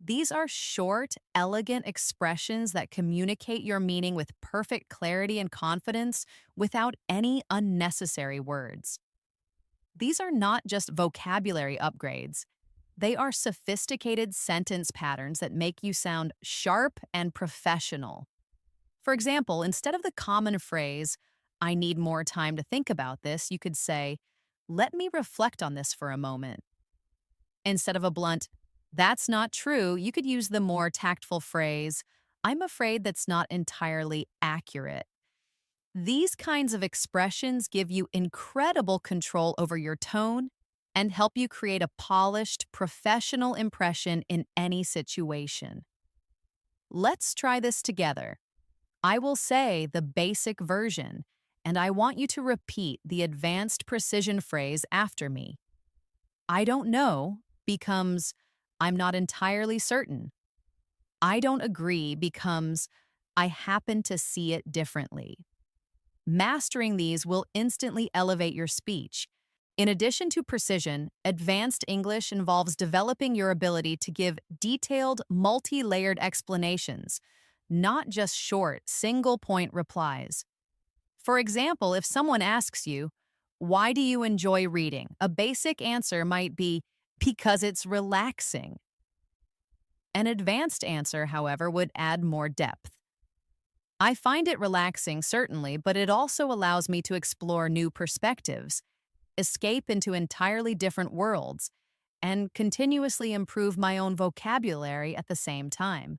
These are short, elegant expressions that communicate your meaning with perfect clarity and confidence without any unnecessary words. These are not just vocabulary upgrades. They are sophisticated sentence patterns that make you sound sharp and professional. For example, instead of the common phrase, "I need more time to think about this," you could say, "Let me reflect on this for a moment." Instead of a blunt, "That's not true," you could use the more tactful phrase, "I'm afraid that's not entirely accurate." These kinds of expressions give you incredible control over your tone and help you create a polished, professional impression in any situation. Let's try this together. I will say the basic version, and I want you to repeat the advanced precision phrase after me. "I don't know" becomes "I'm not entirely certain." "I don't agree" becomes "I happen to see it differently." Mastering these will instantly elevate your speech. In addition to precision, advanced English involves developing your ability to give detailed, multi-layered explanations, not just short, single-point replies. For example, if someone asks you, "Why do you enjoy reading?" a basic answer might be, "Because it's relaxing." An advanced answer, however, would add more depth. "I find it relaxing, certainly, but it also allows me to explore new perspectives, escape into entirely different worlds, and continuously improve my own vocabulary at the same time."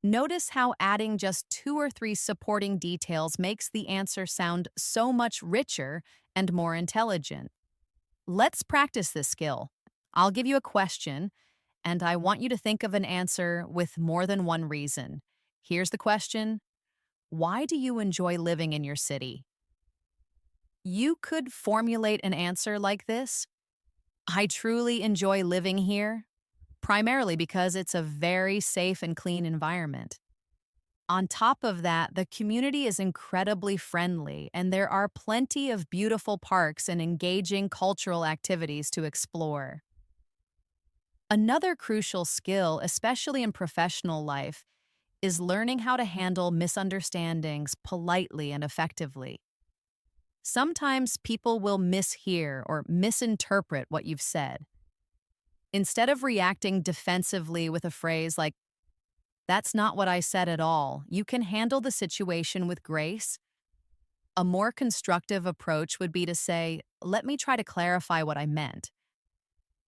Notice how adding just 2 or 3 supporting details makes the answer sound so much richer and more intelligent. Let's practice this skill. I'll give you a question, and I want you to think of an answer with more than one reason. Here's the question: why do you enjoy living in your city? You could formulate an answer like this: "I truly enjoy living here, primarily because it's a very safe and clean environment." On top of that, the community is incredibly friendly, and there are plenty of beautiful parks and engaging cultural activities to explore. Another crucial skill, especially in professional life, is learning how to handle misunderstandings politely and effectively. Sometimes people will mishear or misinterpret what you've said. Instead of reacting defensively with a phrase like, "That's not what I said at all," you can handle the situation with grace. A more constructive approach would be to say, "Let me try to clarify what I meant."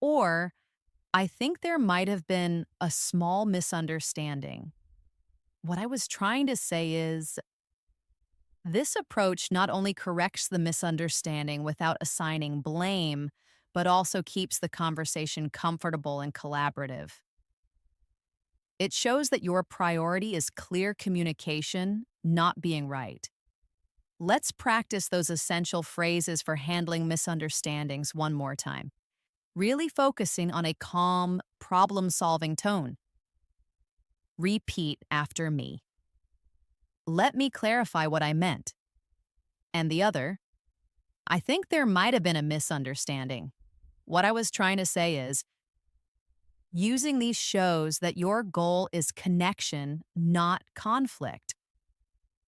Or, "I think there might have been a small misunderstanding. What I was trying to say is..." This approach not only corrects the misunderstanding without assigning blame, but also keeps the conversation comfortable and collaborative. It shows that your priority is clear communication, not being right. Let's practice those essential phrases for handling misunderstandings one more time, really focusing on a calm, problem-solving tone. Repeat after me. let me clarify what I meant. And the other, I think there might have been a misunderstanding. What I was trying to say is, using these shows that your goal is connection, not conflict.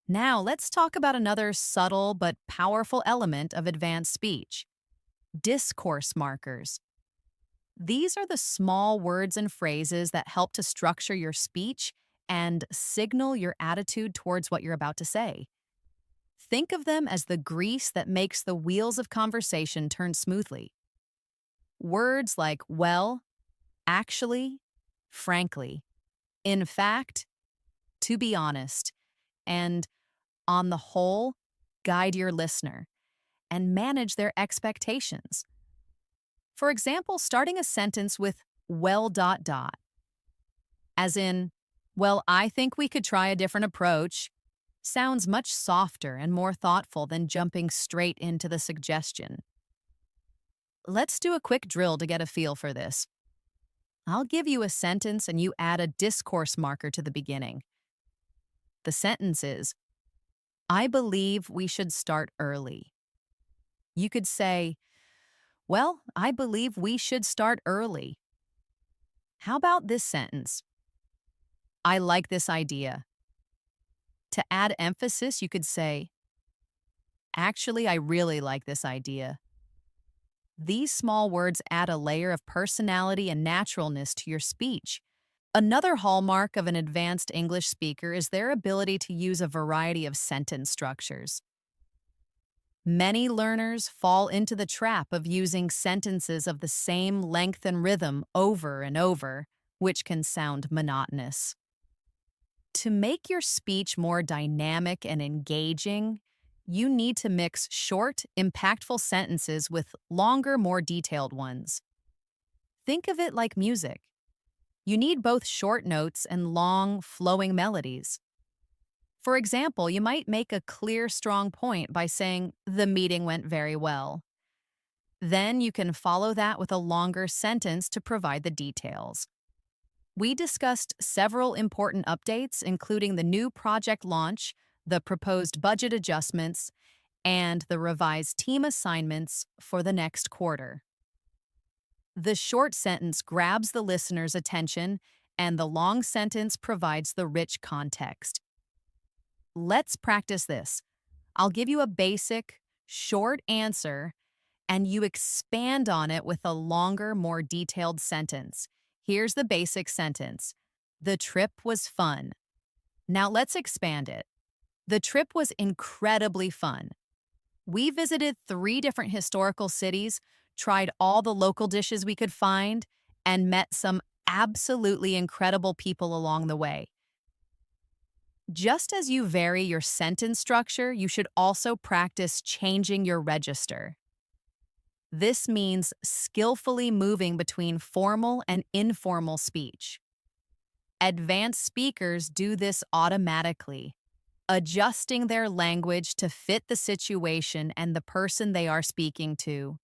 Now, let's talk about another subtle but powerful element of advanced speech: discourse markers. These are the small words and phrases that help to structure your speech and signal your attitude towards what you're about to say. Think of them as the grease that makes the wheels of conversation turn smoothly. Words like well, actually, frankly, in fact, to be honest, and on the whole guide your listener and manage their expectations. For example, starting a sentence with well dot dot, as in, well, I think we could try a different approach, sounds much softer and more thoughtful than jumping straight into the suggestion. Let's do a quick drill to get a feel for this. I'll give you a sentence and you add a discourse marker to the beginning. The sentence is, I believe we should start early. You could say, well, I believe we should start early. How about this sentence? I like this idea. To add emphasis, you could say, actually, I really like this idea. These small words add a layer of personality and naturalness to your speech. Another hallmark of an advanced English speaker is their ability to use a variety of sentence structures. Many learners fall into the trap of using sentences of the same length and rhythm over and over, which can sound monotonous. To make your speech more dynamic and engaging, you need to mix short, impactful sentences with longer, more detailed ones. Think of it like music. You need both short notes and long, flowing melodies. For example, you might make a clear, strong point by saying, the meeting went very well. Then you can follow that with a longer sentence to provide the details. We discussed several important updates, including the new project launch, the proposed budget adjustments, and the revised team assignments for the next quarter. The short sentence grabs the listener's attention, and the long sentence provides the rich context. Let's practice this. I'll give you a basic, short answer, and you expand on it with a longer, more detailed sentence. Here's the basic sentence. The trip was fun. Now let's expand it. The trip was incredibly fun. We visited 3 different historical cities, tried all the local dishes we could find, and met some absolutely incredible people along the way. Just as you vary your sentence structure, you should also practice changing your register. This means skillfully moving between formal and informal speech. Advanced speakers do this automatically, adjusting their language to fit the situation and the person they are speaking to.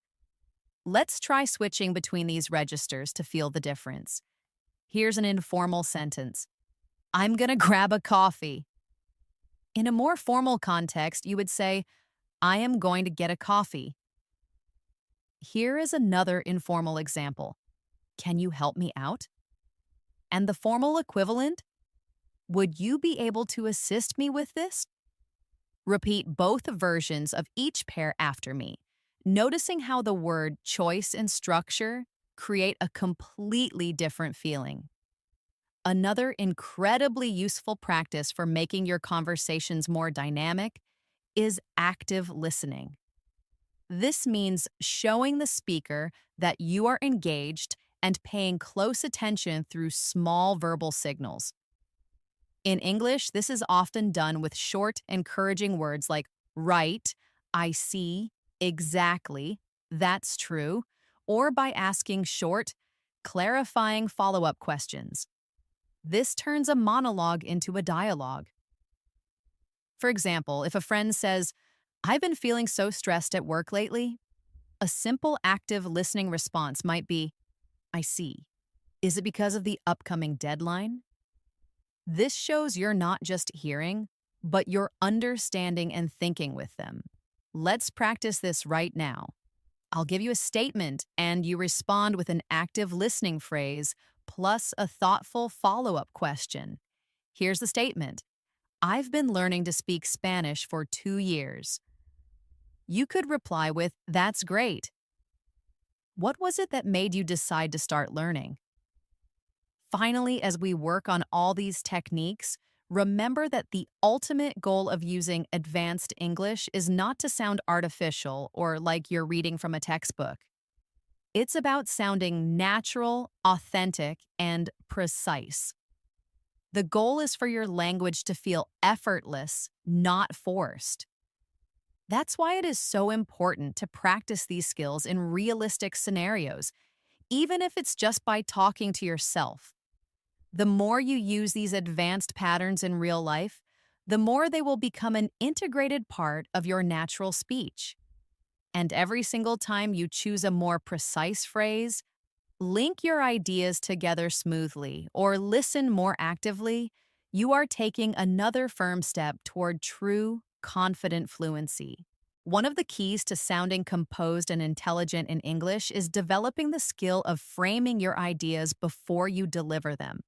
Let's try switching between these registers to feel the difference. Here's an informal sentence. I'm gonna grab a coffee. In a more formal context, you would say, I am going to get a coffee. Here is another informal example. Can you help me out? And the formal equivalent? Would you be able to assist me with this? Repeat both versions of each pair after me, noticing how the word choice and structure create a completely different feeling. Another incredibly useful practice for making your conversations more dynamic is active listening. This means showing the speaker that you are engaged and paying close attention through small verbal signals. In English, this is often done with short, encouraging words like right, I see, exactly, that's true, or by asking short, clarifying follow-up questions. This turns a monologue into a dialogue. For example, if a friend says, I've been feeling so stressed at work lately, a simple active listening response might be, I see. Is it because of the upcoming deadline? This shows you're not just hearing, but you're understanding and thinking with them. Let's practice this right now. I'll give you a statement, and you respond with an active listening phrase plus a thoughtful follow up question. Here's the statement: I've been learning to speak Spanish for 2 years. You could reply with, That's great. What was it that made you decide to start learning? Finally, as we work on all these techniques, remember that the ultimate goal of using advanced English is not to sound artificial or like you're reading from a textbook. It's about sounding natural, authentic, and precise. The goal is for your language to feel effortless, not forced. That's why it is so important to practice these skills in realistic scenarios, even if it's just by talking to yourself. The more you use these advanced patterns in real life, the more they will become an integrated part of your natural speech. And every single time you choose a more precise phrase, link your ideas together smoothly, or listen more actively, you are taking another firm step toward true, confident fluency. One of the keys to sounding composed and intelligent in English is developing the skill of framing your ideas before you deliver them.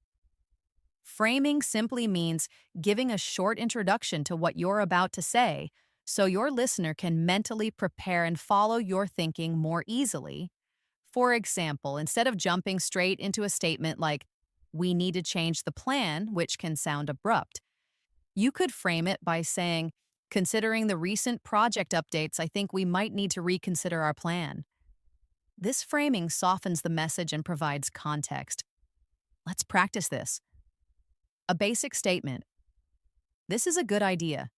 Framing simply means giving a short introduction to what you're about to say so your listener can mentally prepare and follow your thinking more easily. For example, instead of jumping straight into a statement like, We need to change the plan, which can sound abrupt, you could frame it by saying, Considering the recent project updates, I think we might need to reconsider our plan. This framing softens the message and provides context. Let's practice this. A basic statement: This is a good idea.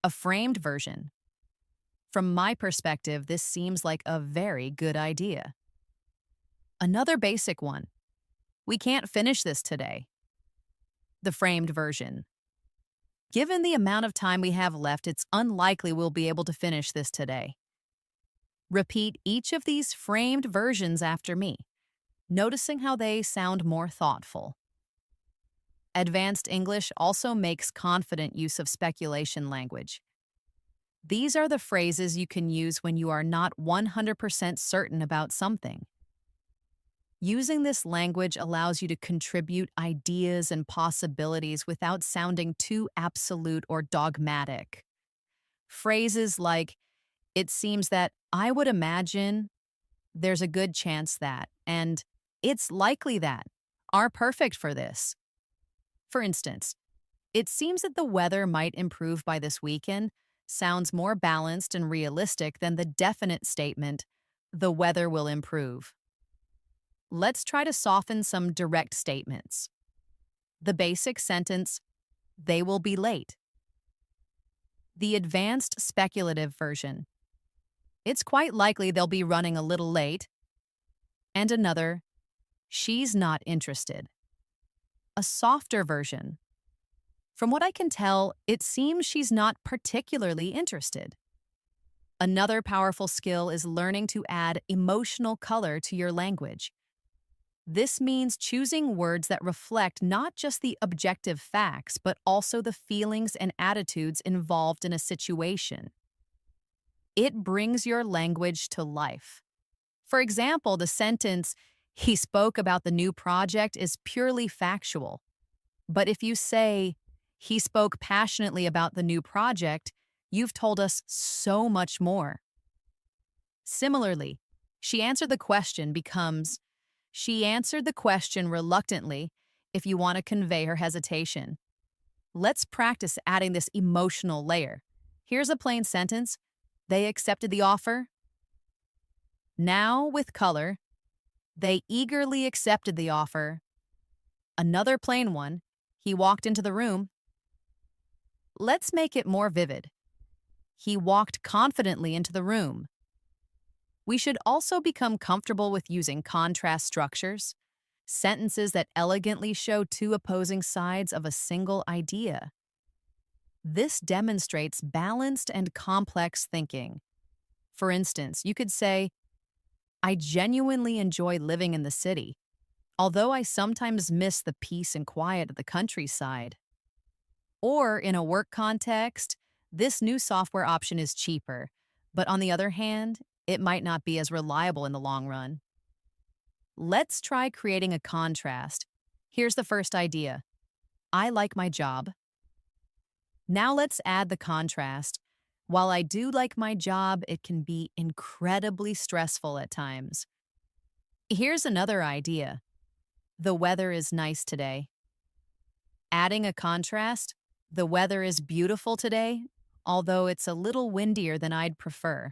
A framed version: From my perspective, this seems like a very good idea. Another basic one: We can't finish this today. The framed version: Given the amount of time we have left, it's unlikely we'll be able to finish this today. Repeat each of these framed versions after me, noticing how they sound more thoughtful. Advanced English also makes confident use of speculation language. These are the phrases you can use when you are not 100% certain about something. Using this language allows you to contribute ideas and possibilities without sounding too absolute or dogmatic. Phrases like, It seems that, I would imagine, there's a good chance that, and it's likely that, are perfect for this. For instance, It seems that the weather might improve by this weekend sounds more balanced and realistic than the definite statement, The weather will improve. Let's try to soften some direct statements. The basic sentence, They will be late. The advanced speculative version, It's quite likely they'll be running a little late. And another, She's not interested. A softer version, From what I can tell, it seems she's not particularly interested. Another powerful skill is learning to add emotional color to your language. This means choosing words that reflect not just the objective facts, but also the feelings and attitudes involved in a situation. It brings your language to life. For example, the sentence, He spoke about the new project is purely factual. But if you say, He spoke passionately about the new project, you've told us so much more. Similarly, She answered the question becomes, She answered the question reluctantly if you want to convey her hesitation. Let's practice adding this emotional layer. Here's a plain sentence, They accepted the offer. Now, with color, They eagerly accepted the offer. Another plain one, He walked into the room. Let's make it more vivid. He walked confidently into the room. We should also become comfortable with using contrast structures, sentences that elegantly show two opposing sides of a single idea. This demonstrates balanced and complex thinking. For instance, you could say, I genuinely enjoy living in the city, although I sometimes miss the peace and quiet of the countryside. Or in a work context, this new software option is cheaper, but on the other hand, it might not be as reliable in the long run. Let's try creating a contrast. Here's the first idea. I like my job. Now let's add the contrast. While I do like my job, it can be incredibly stressful at times. Here's another idea. The weather is nice today. Adding a contrast, the weather is beautiful today, although it's a little windier than I'd prefer.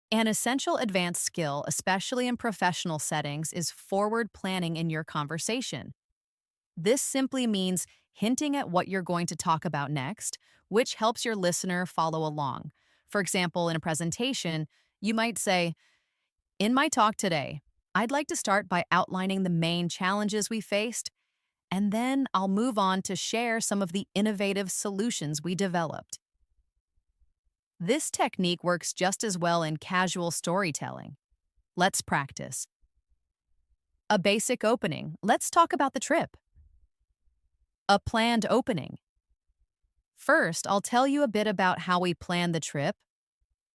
An essential advanced skill, especially in professional settings, is forward planning in your conversation. This simply means hinting at what you're going to talk about next, which helps your listener follow along. For example, in a presentation, you might say, in my talk today, I'd like to start by outlining the main challenges we faced, and then I'll move on to share some of the innovative solutions we developed. This technique works just as well in casual storytelling. Let's practice. A basic opening. Let's talk about the trip. A planned opening. First, I'll tell you a bit about how we planned the trip,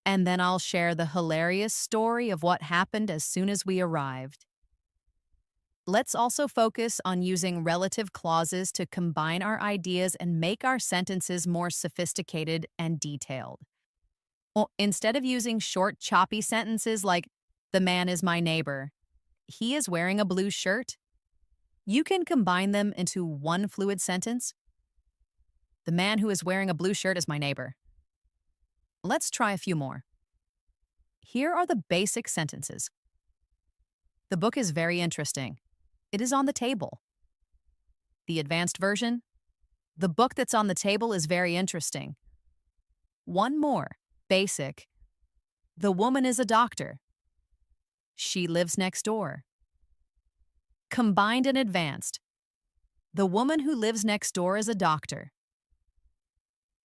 and then I'll share the hilarious story of what happened as soon as we arrived. Let's also focus on using relative clauses to combine our ideas and make our sentences more sophisticated and detailed. Well, instead of using short, choppy sentences like, the man is my neighbor, he is wearing a blue shirt, you can combine them into one fluid sentence. The man who is wearing a blue shirt is my neighbor. Let's try a few more. Here are the basic sentences. The book is very interesting. It is on the table. The advanced version. The book that's on the table is very interesting. One more. Basic. The woman is a doctor. She lives next door. Combined and advanced. The woman who lives next door is a doctor.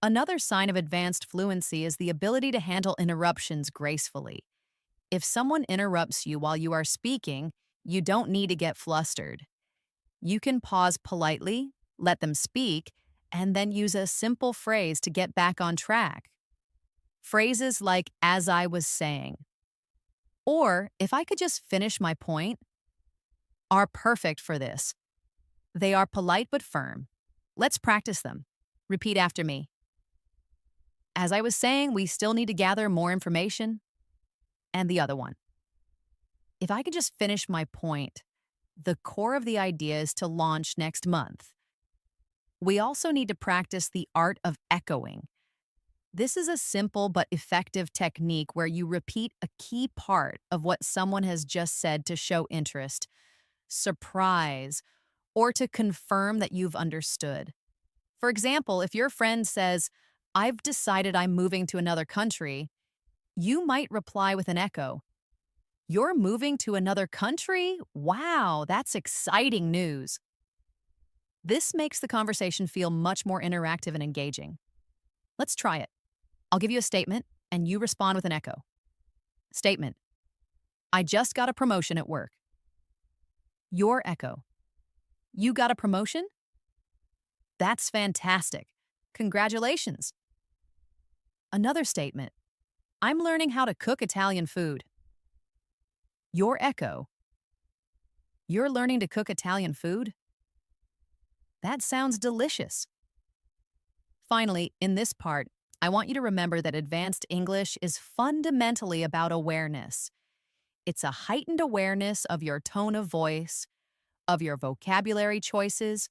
Another sign of advanced fluency is the ability to handle interruptions gracefully. If someone interrupts you while you are speaking, you don't need to get flustered. You can pause politely, let them speak, and then use a simple phrase to get back on track. Phrases like, as I was saying, or if I could just finish my point, are perfect for this. They are polite but firm. Let's practice them. Repeat after me. As I was saying, we still need to gather more information. And the other one. If I could just finish my point, the core of the idea is to launch next month. We also need to practice the art of echoing. This is a simple but effective technique where you repeat a key part of what someone has just said to show interest, surprise, or to confirm that you've understood. For example, if your friend says, I've decided I'm moving to another country, you might reply with an echo. You're moving to another country? Wow, that's exciting news. This makes the conversation feel much more interactive and engaging. Let's try it. I'll give you a statement, and you respond with an echo. Statement. I just got a promotion at work. Your echo. You got a promotion? That's fantastic. Congratulations. Another statement. I'm learning how to cook Italian food. Your echo. You're learning to cook Italian food? That sounds delicious. Finally, in this part, I want you to remember that advanced English is fundamentally about awareness. It's a heightened awareness of your tone of voice, of your vocabulary choices,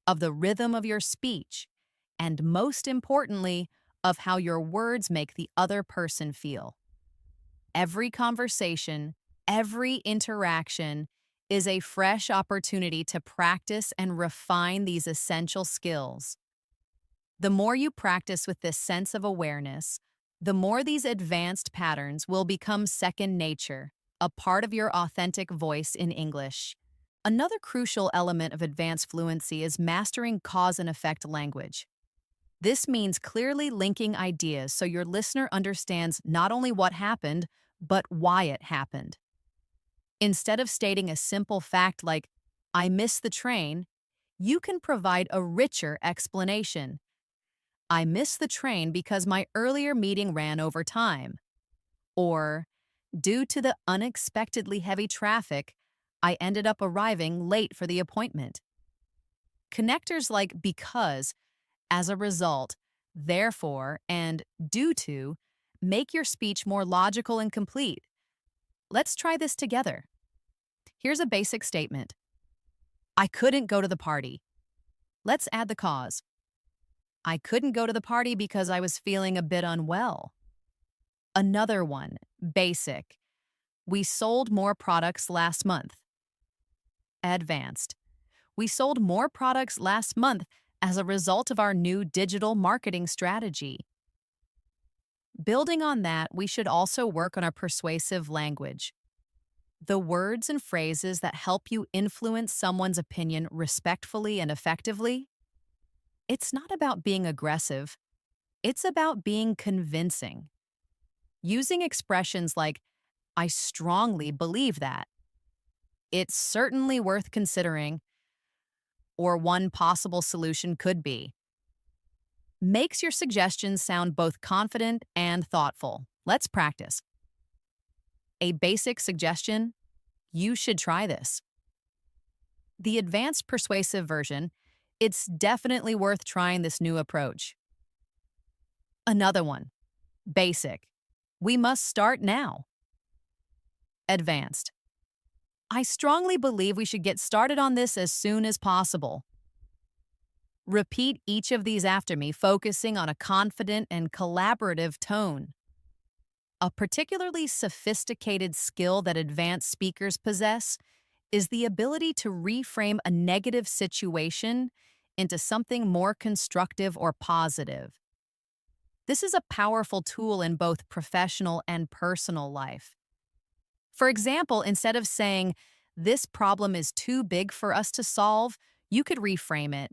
of the rhythm of your speech, and most importantly, of how your words make the other person feel. Every conversation, every interaction is a fresh opportunity to practice and refine these essential skills. The more you practice with this sense of awareness, the more these advanced patterns will become second nature, a part of your authentic voice in English. Another crucial element of advanced fluency is mastering cause and effect language. This means clearly linking ideas so your listener understands not only what happened, but why it happened. Instead of stating a simple fact like, I missed the train, you can provide a richer explanation. I missed the train because my earlier meeting ran over time. Or, due to the unexpectedly heavy traffic, I ended up arriving late for the appointment. Connectors like because, as a result, therefore, and due to make your speech more logical and complete. Let's try this together. Here's a basic statement. I couldn't go to the party. Let's add the cause. I couldn't go to the party because I was feeling a bit unwell. Another one, basic. We sold more products last month. Advanced. We sold more products last month as a result of our new digital marketing strategy. Building on that, we should also work on our persuasive language. The words and phrases that help you influence someone's opinion respectfully and effectively. It's not about being aggressive. It's about being convincing. Using expressions like, I strongly believe that. It's certainly worth considering, or one possible solution could be. Makes your suggestions sound both confident and thoughtful. Let's practice. A basic suggestion, you should try this. The advanced persuasive version, it's definitely worth trying this new approach. Another one, basic, we must start now. Advanced, I strongly believe we should get started on this as soon as possible. Repeat each of these after me, focusing on a confident and collaborative tone. A particularly sophisticated skill that advanced speakers possess is the ability to reframe a negative situation into something more constructive or positive. This is a powerful tool in both professional and personal life. For example, instead of saying, this problem is too big for us to solve, you could reframe it.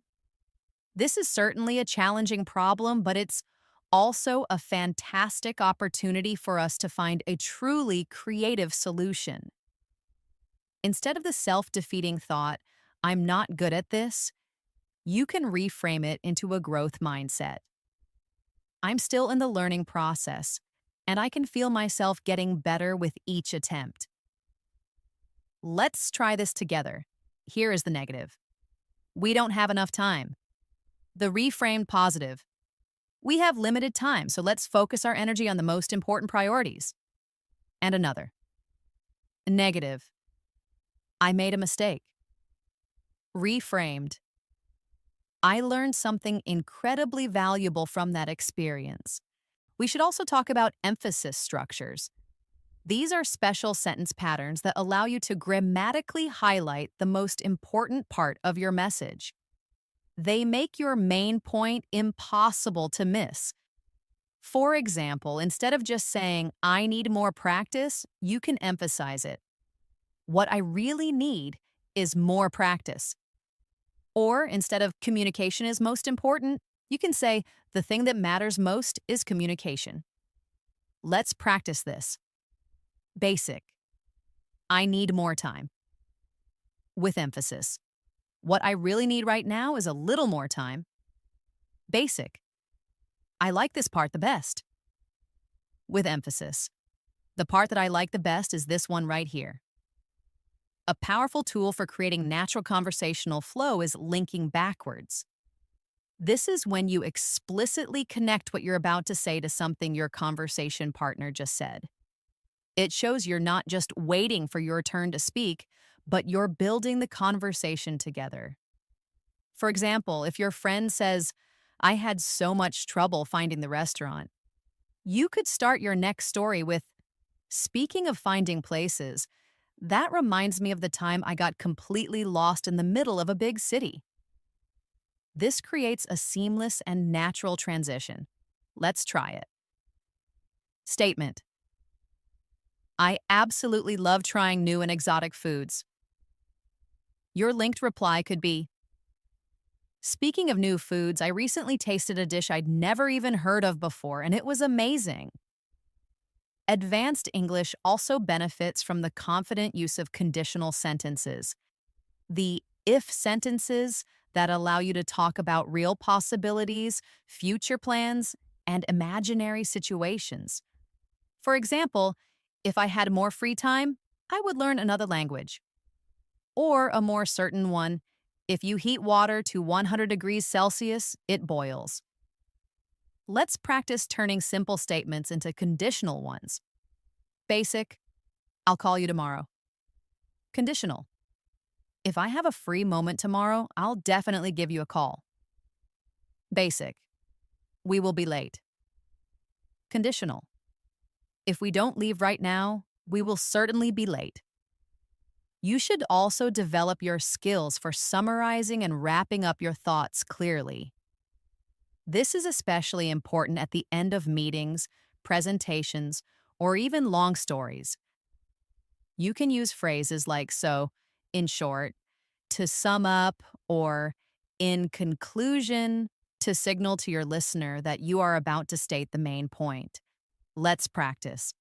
This is certainly a challenging problem, but it's also a fantastic opportunity for us to find a truly creative solution. Instead of the self-defeating thought, I'm not good at this, you can reframe it into a growth mindset. I'm still in the learning process, and I can feel myself getting better with each attempt. Let's try this together. Here is the negative. We don't have enough time. The reframed positive. We have limited time, so let's focus our energy on the most important priorities. And another. Negative. I made a mistake. Reframed. I learned something incredibly valuable from that experience. We should also talk about emphasis structures. These are special sentence patterns that allow you to grammatically highlight the most important part of your message. They make your main point impossible to miss. For example, instead of just saying, I need more practice, you can emphasize it. What I really need is more practice. Or instead of communication is most important, you can say, the thing that matters most is communication. Let's practice this. Basic. I need more time. With emphasis. What I really need right now is a little more time. Basic. I like this part the best. With emphasis. The part that I like the best is this one right here. A powerful tool for creating natural conversational flow is linking backwards. This is when you explicitly connect what you're about to say to something your conversation partner just said. It shows you're not just waiting for your turn to speak, but you're building the conversation together. For example, if your friend says, I had so much trouble finding the restaurant, you could start your next story with, speaking of finding places, that reminds me of the time I got completely lost in the middle of a big city. This creates a seamless and natural transition. Let's try it. Statement. I absolutely love trying new and exotic foods. Your linked reply could be, speaking of new foods, I recently tasted a dish I'd never even heard of before, and it was amazing. Advanced English also benefits from the confident use of conditional sentences. The if sentences that allow you to talk about real possibilities, future plans, and imaginary situations. For example, if I had more free time, I would learn another language. Or a more certain one, if you heat water to 100 degrees Celsius, it boils. Let's practice turning simple statements into conditional ones. Basic, I'll call you tomorrow. Conditional, if I have a free moment tomorrow, I'll definitely give you a call. Basic, we will be late. Conditional, if we don't leave right now, we will certainly be late. You should also develop your skills for summarizing and wrapping up your thoughts clearly. This is especially important at the end of meetings, presentations, or even long stories. You can use phrases like so, in short, to sum up, or in conclusion to signal to your listener that you are about to state the main point. Let's practice.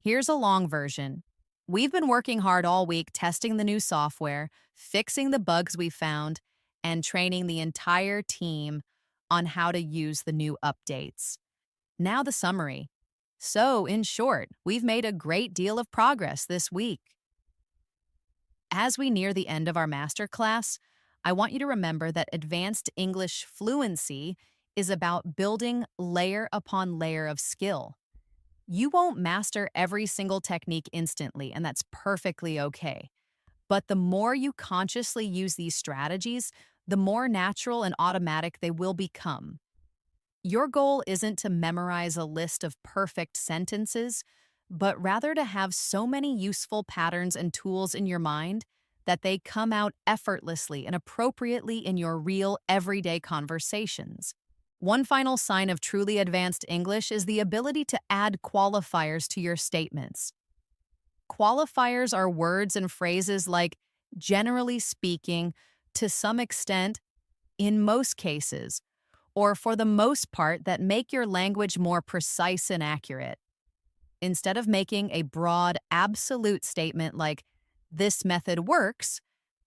Here's a long version. We've been working hard all week testing the new software, fixing the bugs we found, and training the entire team on how to use the new updates. Now the summary. So, in short, we've made a great deal of progress this week. As we near the end of our masterclass, I want you to remember that advanced English fluency is about building layer upon layer of skill. You won't master every single technique instantly, and that's perfectly okay. But the more you consciously use these strategies, the more natural and automatic they will become. Your goal isn't to memorize a list of perfect sentences, but rather to have so many useful patterns and tools in your mind that they come out effortlessly and appropriately in your real everyday conversations. One final sign of truly advanced English is the ability to add qualifiers to your statements. Qualifiers are words and phrases like generally speaking, to some extent, in most cases, or for the most part that make your language more precise and accurate. Instead of making a broad, absolute statement like, this method works,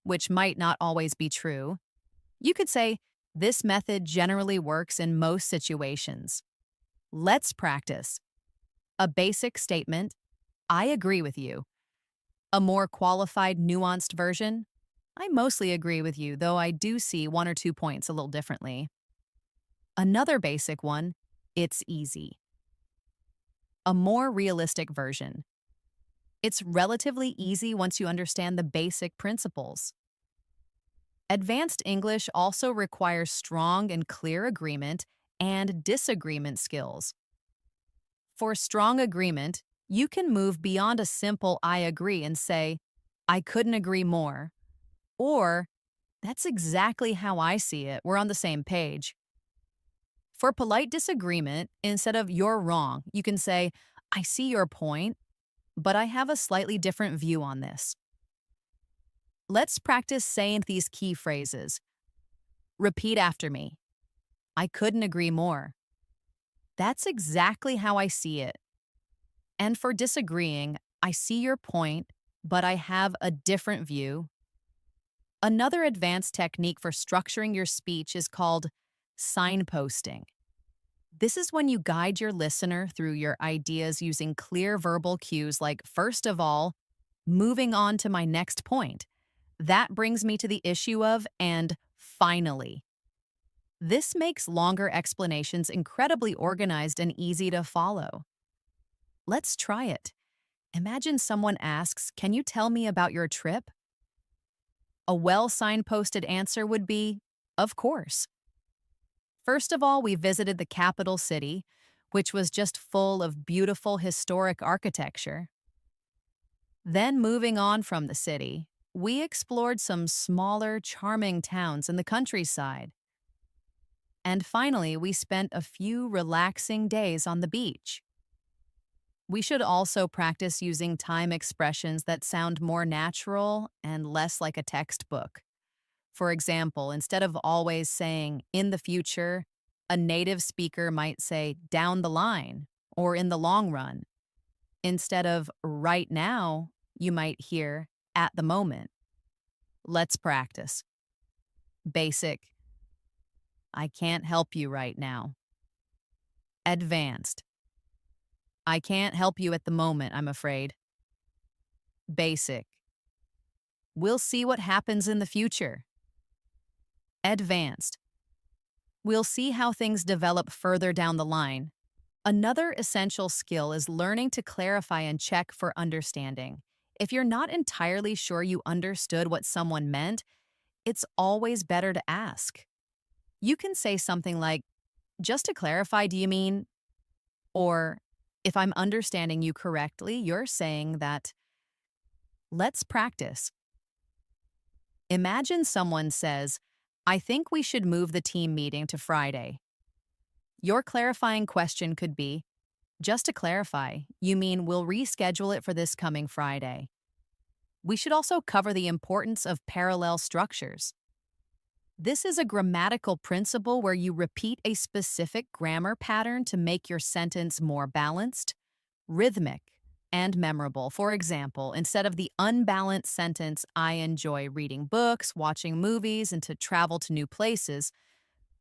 which might not always be true, you could say, this method generally works in most situations. Let's practice. A basic statement, I agree with you. A more qualified, nuanced version, I mostly agree with you, though I do see 1 or 2 points a little differently. Another basic one, it's easy. A more realistic version. It's relatively easy once you understand the basic principles. Advanced English also requires strong and clear agreement and disagreement skills. For strong agreement, you can move beyond a simple I agree and say, I couldn't agree more, or that's exactly how I see it, we're on the same page. For polite disagreement, instead of you're wrong, you can say, I see your point, but I have a slightly different view on this. Let's practice saying these key phrases. Repeat after me. I couldn't agree more. That's exactly how I see it. And for disagreeing, I see your point, but I have a different view. Another advanced technique for structuring your speech is called signposting. This is when you guide your listener through your ideas using clear verbal cues like, first of all, moving on to my next point. That brings me to the issue of, and finally. This makes longer explanations incredibly organized and easy to follow. Let's try it. Imagine someone asks, can you tell me about your trip? A well-signposted answer would be, of course. First of all, we visited the capital city, which was just full of beautiful historic architecture. Then moving on from the city, we explored some smaller, charming towns in the countryside. And finally, we spent a few relaxing days on the beach. We should also practice using time expressions that sound more natural and less like a textbook. For example, instead of always saying, in the future, a native speaker might say, down the line, or in the long run. Instead of right now, you might hear, at the moment. Let's practice. Basic, I can't help you right now. Advanced. I can't help you at the moment, I'm afraid. Basic. We'll see what happens in the future. Advanced. We'll see how things develop further down the line. Another essential skill is learning to clarify and check for understanding. If you're not entirely sure you understood what someone meant, it's always better to ask. You can say something like, just to clarify, do you mean? Or, if I'm understanding you correctly, you're saying that. Let's practice. Imagine someone says, I think we should move the team meeting to Friday. Your clarifying question could be, just to clarify, you mean we'll reschedule it for this coming Friday. We should also cover the importance of parallel structures. This is a grammatical principle where you repeat a specific grammar pattern to make your sentence more balanced, rhythmic, and memorable. For example, instead of the unbalanced sentence, I enjoy reading books, watching movies, and to travel to new places,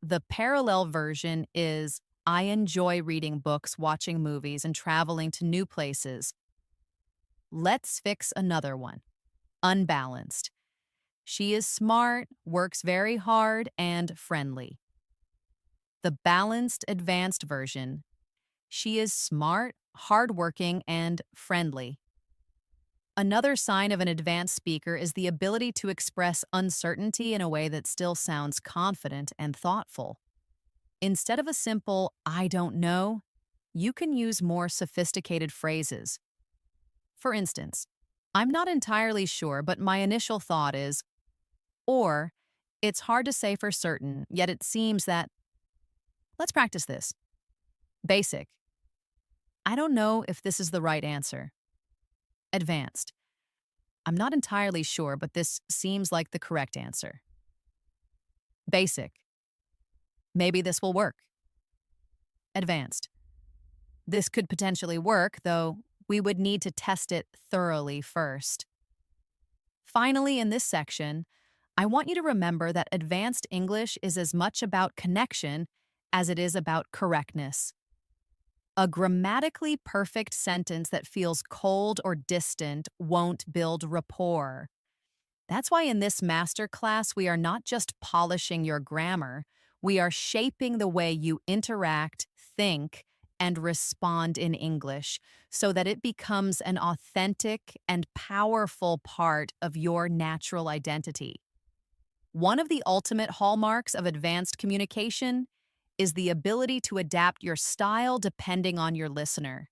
the parallel version is I enjoy reading books, watching movies, and traveling to new places. Let's fix another one. Unbalanced. She is smart, works very hard, and friendly. The balanced, advanced version. She is smart, hardworking, and friendly. Another sign of an advanced speaker is the ability to express uncertainty in a way that still sounds confident and thoughtful. Instead of a simple, I don't know, you can use more sophisticated phrases. For instance, I'm not entirely sure, but my initial thought is, or, it's hard to say for certain, yet it seems that. Let's practice this. Basic. I don't know if this is the right answer. Advanced. I'm not entirely sure, but this seems like the correct answer. Basic. Maybe this will work. Advanced. This could potentially work, though we would need to test it thoroughly first. Finally, in this section, I want you to remember that advanced English is as much about connection as it is about correctness. A grammatically perfect sentence that feels cold or distant won't build rapport. That's why in this masterclass, we are not just polishing your grammar, we are shaping the way you interact, think, and respond in English so that it becomes an authentic and powerful part of your natural identity. One of the ultimate hallmarks of advanced communication is the ability to adapt your style depending on your listener.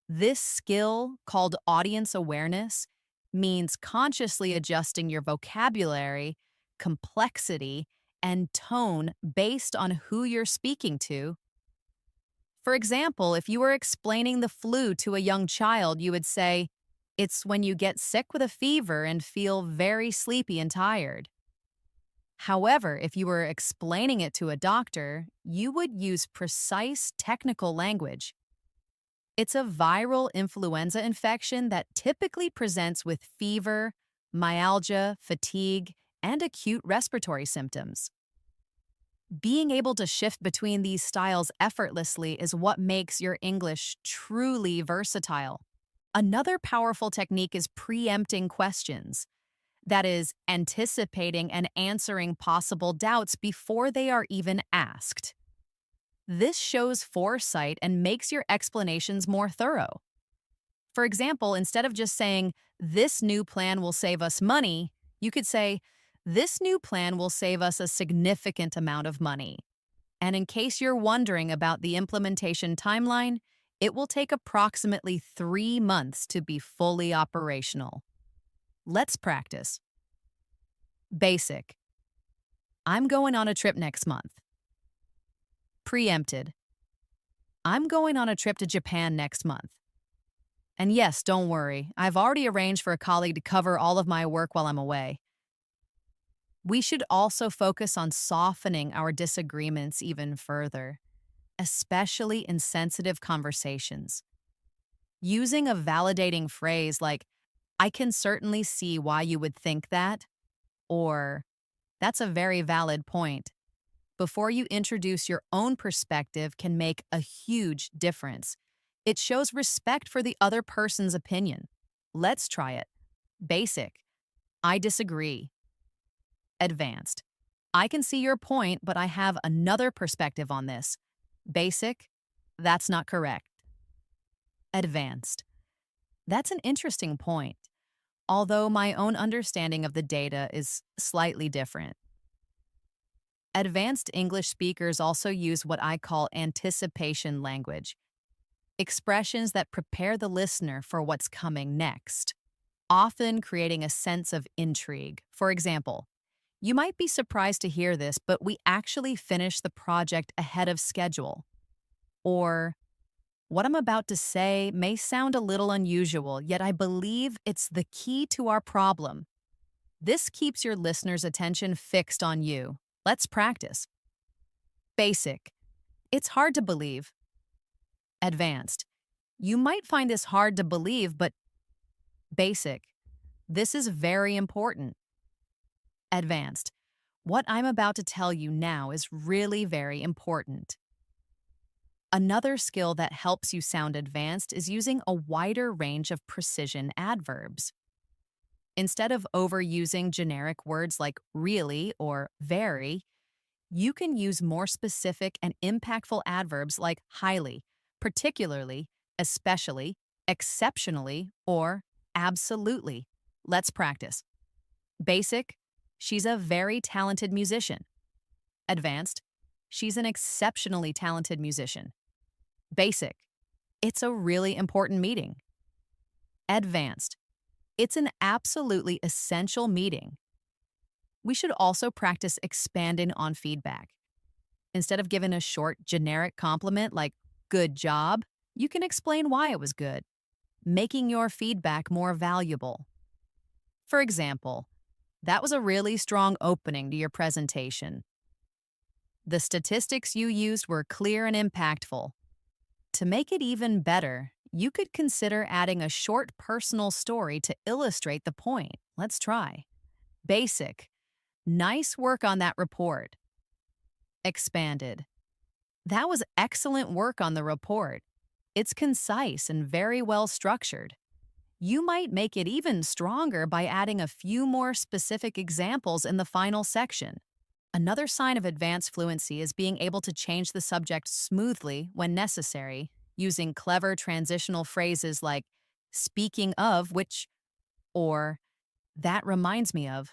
This skill, called audience awareness, means consciously adjusting your vocabulary, complexity, and tone based on who you're speaking to. For example, if you were explaining the flu to a young child, you would say, it's when you get sick with a fever and feel very sleepy and tired. However, if you were explaining it to a doctor, you would use precise technical language. It's a viral influenza infection that typically presents with fever, myalgia, fatigue, and acute respiratory symptoms. Being able to shift between these styles effortlessly is what makes your English truly versatile. Another powerful technique is preempting questions. That is, anticipating and answering possible doubts before they are even asked. This shows foresight and makes your explanations more thorough. For example, instead of just saying, this new plan will save us money, you could say, this new plan will save us a significant amount of money. And in case you're wondering about the implementation timeline, it will take approximately 3 months to be fully operational. Let's practice. Basic. I'm going on a trip next month. Preempted. I'm going on a trip to Japan next month. And yes, don't worry, I've already arranged for a colleague to cover all of my work while I'm away. We should also focus on softening our disagreements even further, especially in sensitive conversations. Using a validating phrase like, I can certainly see why you would think that, or, that's a very valid point, before you introduce your own perspective can make a huge difference. It shows respect for the other person's opinion. Let's try it. Basic. I disagree. Advanced. I can see your point, but I have another perspective on this. Basic. That's not correct. Advanced. That's an interesting point, although my own understanding of the data is slightly different. Advanced English speakers also use what I call anticipation language, expressions that prepare the listener for what's coming next, often creating a sense of intrigue. For example, you might be surprised to hear this, but we actually finished the project ahead of schedule. Or, what I'm about to say may sound a little unusual, yet I believe it's the key to our problem. This keeps your listener's attention fixed on you. Let's practice. Basic. It's hard to believe. Advanced. You might find this hard to believe, but basic. This is very important. Advanced. What I'm about to tell you now is really very important. Another skill that helps you sound advanced is using a wider range of precision adverbs. Instead of overusing generic words like really or very, you can use more specific and impactful adverbs like highly, particularly, especially, exceptionally, or absolutely. Let's practice. Basic. She's a very talented musician. Advanced. She's an exceptionally talented musician. Basic. It's a really important meeting. Advanced. It's an absolutely essential meeting. We should also practice expanding on feedback. Instead of giving a short, generic compliment like, good job, you can explain why it was good, making your feedback more valuable. For example, that was a really strong opening to your presentation. The statistics you used were clear and impactful. To make it even better, you could consider adding a short personal story to illustrate the point. Let's try. Basic. Nice work on that report. Expanded. That was excellent work on the report. It's concise and very well structured. You might make it even stronger by adding a few more specific examples in the final section. Another sign of advanced fluency is being able to change the subject smoothly when necessary, using clever transitional phrases like speaking of which or that reminds me of.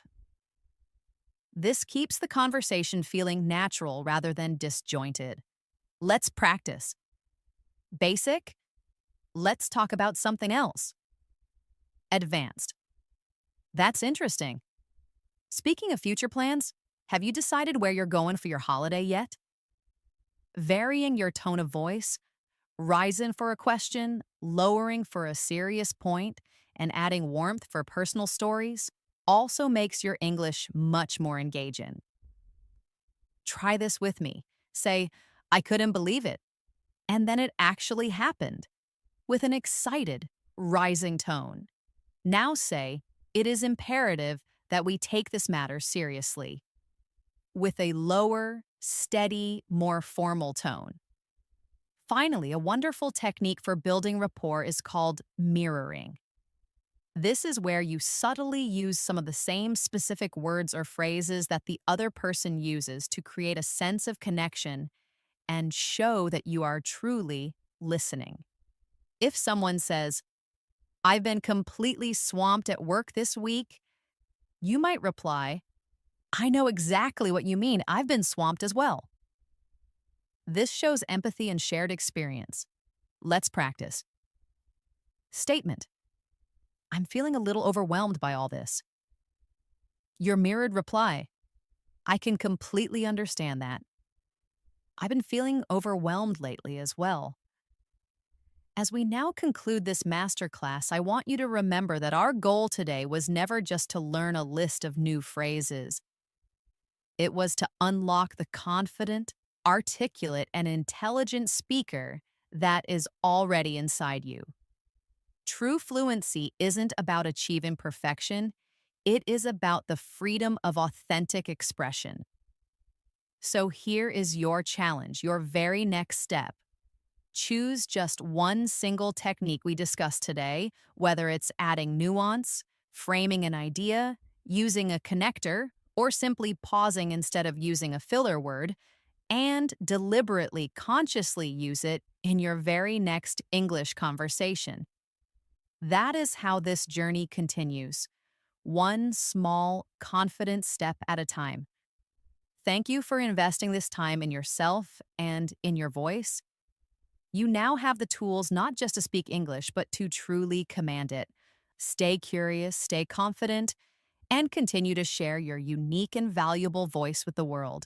This keeps the conversation feeling natural rather than disjointed. Let's practice. Basic. Let's talk about something else. Advanced. That's interesting. Speaking of future plans, have you decided where you're going for your holiday yet? Varying your tone of voice, rising for a question, lowering for a serious point, and adding warmth for personal stories also makes your English much more engaging. Try this with me. Say, I couldn't believe it. And then it actually happened, with an excited, rising tone. Now say, it is imperative that we take this matter seriously, with a lower, steady, more formal tone. Finally, a wonderful technique for building rapport is called mirroring. This is where you subtly use some of the same specific words or phrases that the other person uses to create a sense of connection and show that you are truly listening. If someone says, I've been completely swamped at work this week, you might reply, I know exactly what you mean. I've been swamped as well. This shows empathy and shared experience. Let's practice. Statement. I'm feeling a little overwhelmed by all this. Your mirrored reply. I can completely understand that. I've been feeling overwhelmed lately as well. As we now conclude this masterclass, I want you to remember that our goal today was never just to learn a list of new phrases. It was to unlock the confident, articulate, and intelligent speaker that is already inside you. True fluency isn't about achieving perfection, it is about the freedom of authentic expression. So here is your challenge, your very next step. Choose just one single technique we discussed today, whether it's adding nuance, framing an idea, using a connector, or simply pausing instead of using a filler word, and deliberately, consciously use it in your very next English conversation. That is how this journey continues, one small, confident step at a time. Thank you for investing this time in yourself and in your voice. You now have the tools not just to speak English, but to truly command it. Stay curious, stay confident, and continue to share your unique and valuable voice with the world.